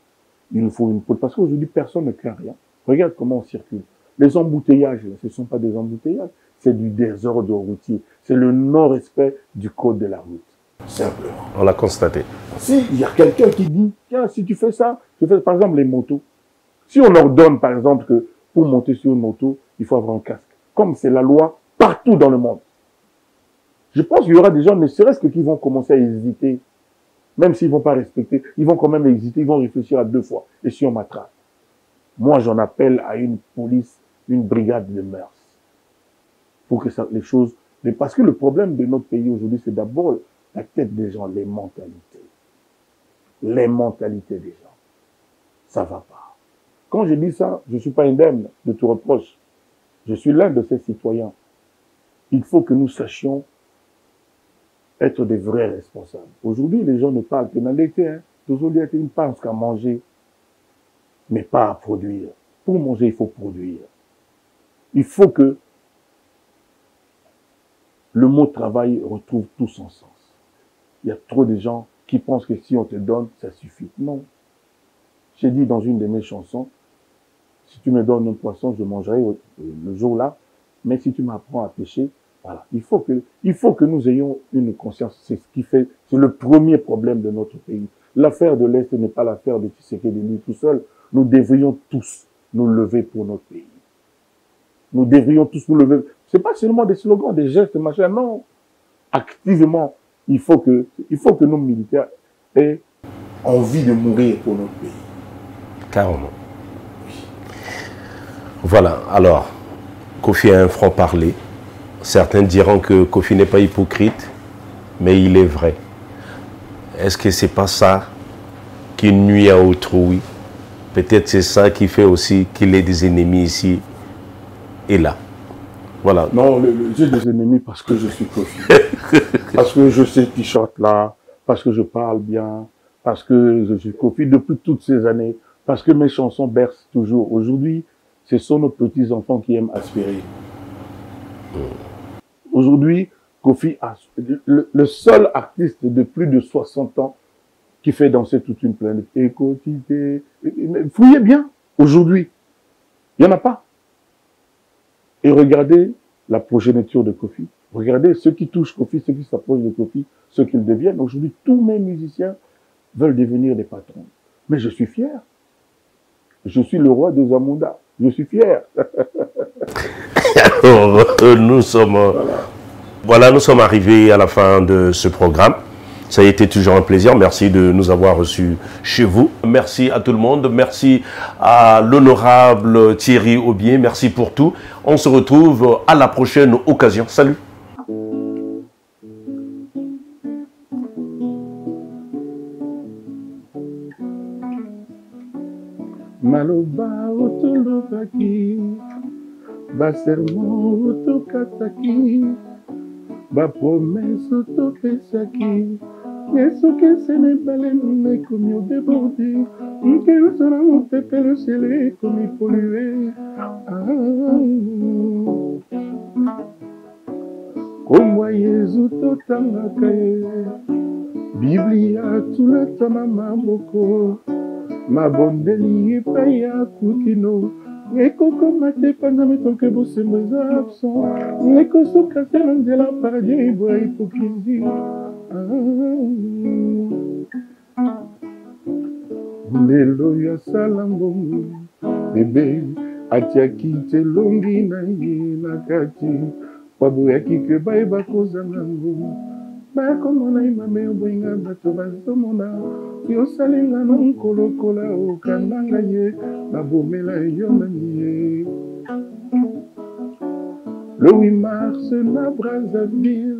Il nous faut une police. Parce qu'aujourd'hui, personne ne craint rien. Regarde comment on circule. Les embouteillages, là, ce ne sont pas des embouteillages. C'est du désordre routier. C'est le non-respect du code de la route. Simplement. On l'a constaté. Si il y a quelqu'un qui dit, tiens, si tu fais ça, tu fais par exemple les motos. Si on ordonne, par exemple, que pour monter sur une moto, il faut avoir un casque. Comme c'est la loi partout dans le monde. Je pense qu'il y aura des gens, ne serait-ce que qui vont commencer à hésiter. Même s'ils ne vont pas respecter, ils vont quand même hésiter, ils vont réfléchir à 2 fois. Et si on m'attrape? Moi, j'en appelle à une police, une brigade de mœurs. Pour que ça, les choses... Mais parce que le problème de notre pays aujourd'hui, c'est d'abord la tête des gens, les mentalités. Les mentalités des gens. Ça ne va pas. Quand je dis ça, je ne suis pas indemne de tout reproche. Je suis l'un de ces citoyens. Il faut que nous sachions être des vrais responsables. Aujourd'hui, les gens ne parlent que dans l'été. Hein. Aujourd'hui, ils ne pensent qu'à manger, mais pas à produire. Pour manger, il faut produire. Il faut que le mot travail retrouve tout son sens. Il y a trop de gens qui pensent que si on te donne, ça suffit. Non. J'ai dit dans une de mes chansons, si tu me donnes un poisson, je mangerai le jour-là, mais si tu m'apprends à pêcher, voilà. Il faut que nous ayons une conscience. C'est ce qui fait, c'est le premier problème de notre pays. L'affaire de l'Est n'est pas l'affaire de Tshisekedi lui tout seul. Nous devrions tous nous lever pour notre pays. Nous devrions tous nous lever. C'est pas seulement des slogans, des gestes, machin, non. Activement, il faut que nos militaires aient envie de mourir pour notre pays. Carrément. Voilà, alors, Kofi a un franc-parler. Certains diront que Kofi n'est pas hypocrite, mais il est vrai. Est-ce que c'est pas ça qui nuit à autrui? Peut-être c'est ça qui fait aussi qu'il ait des ennemis ici et là. Voilà. Non, j'ai des ennemis parce que je suis Kofi. Parce que je sais t-shirt là, parce que je parle bien, parce que je suis Kofi depuis toutes ces années, parce que mes chansons bercent toujours. Aujourd'hui, ce sont nos petits-enfants qui aiment aspirer. Aujourd'hui, Kofi, le seul artiste de plus de 60 ans qui fait danser toute une planète. Écoutez, fouillez bien. Aujourd'hui, il n'y en a pas. Et regardez la progéniture de Kofi. Regardez ceux qui touchent Kofi, ceux qui s'approchent de Kofi, ceux qu'ils deviennent. Aujourd'hui, tous mes musiciens veulent devenir des patrons. Mais je suis fier. Je suis le roi de Zamunda. Je suis fier. Alors, nous sommes, voilà, nous sommes arrivés à la fin de ce programme. Ça a été toujours un plaisir. Merci de nous avoir reçus chez vous. Merci à tout le monde. Merci à l'honorable Thierry Aubier. Merci pour tout. On se retrouve à la prochaine occasion. Salut. Maloba otolobaki, basermo otokataki, bapromese otopesaki, esoki sene balenu ekomi odeborde, nke ozala mopepe le ciel ekomi pollué. Komwa Yezu totangaka ye, Biblia tulatama maboko, mabondeli epai ya kutino, ekokoma te pandami toke bosembo eza absent, ekosoka te na nzela paradis ebwa hipokrisie. Lelo oyo asala mbongo, bebe atiaki telongi na ye na kati, baboyaki ke bayeba kozanga ngo, bakomona ye mame oboyinga bato bazomona yosalinga na nkolokola okandanga ye babomela yo nani ye. Le 8 mars na Brazzaville,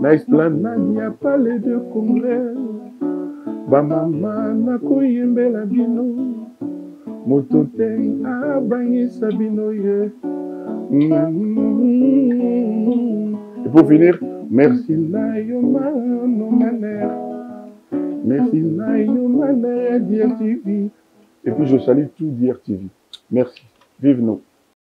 na esplanade ya palais de congrès, bamama nakoyembela bino, moto te abangisa bino ye. Et pour finir, merci Nayo Maner. Merci Nayo Maner, DRTV. Et puis je salue tout DRTV. Merci. Vive nous.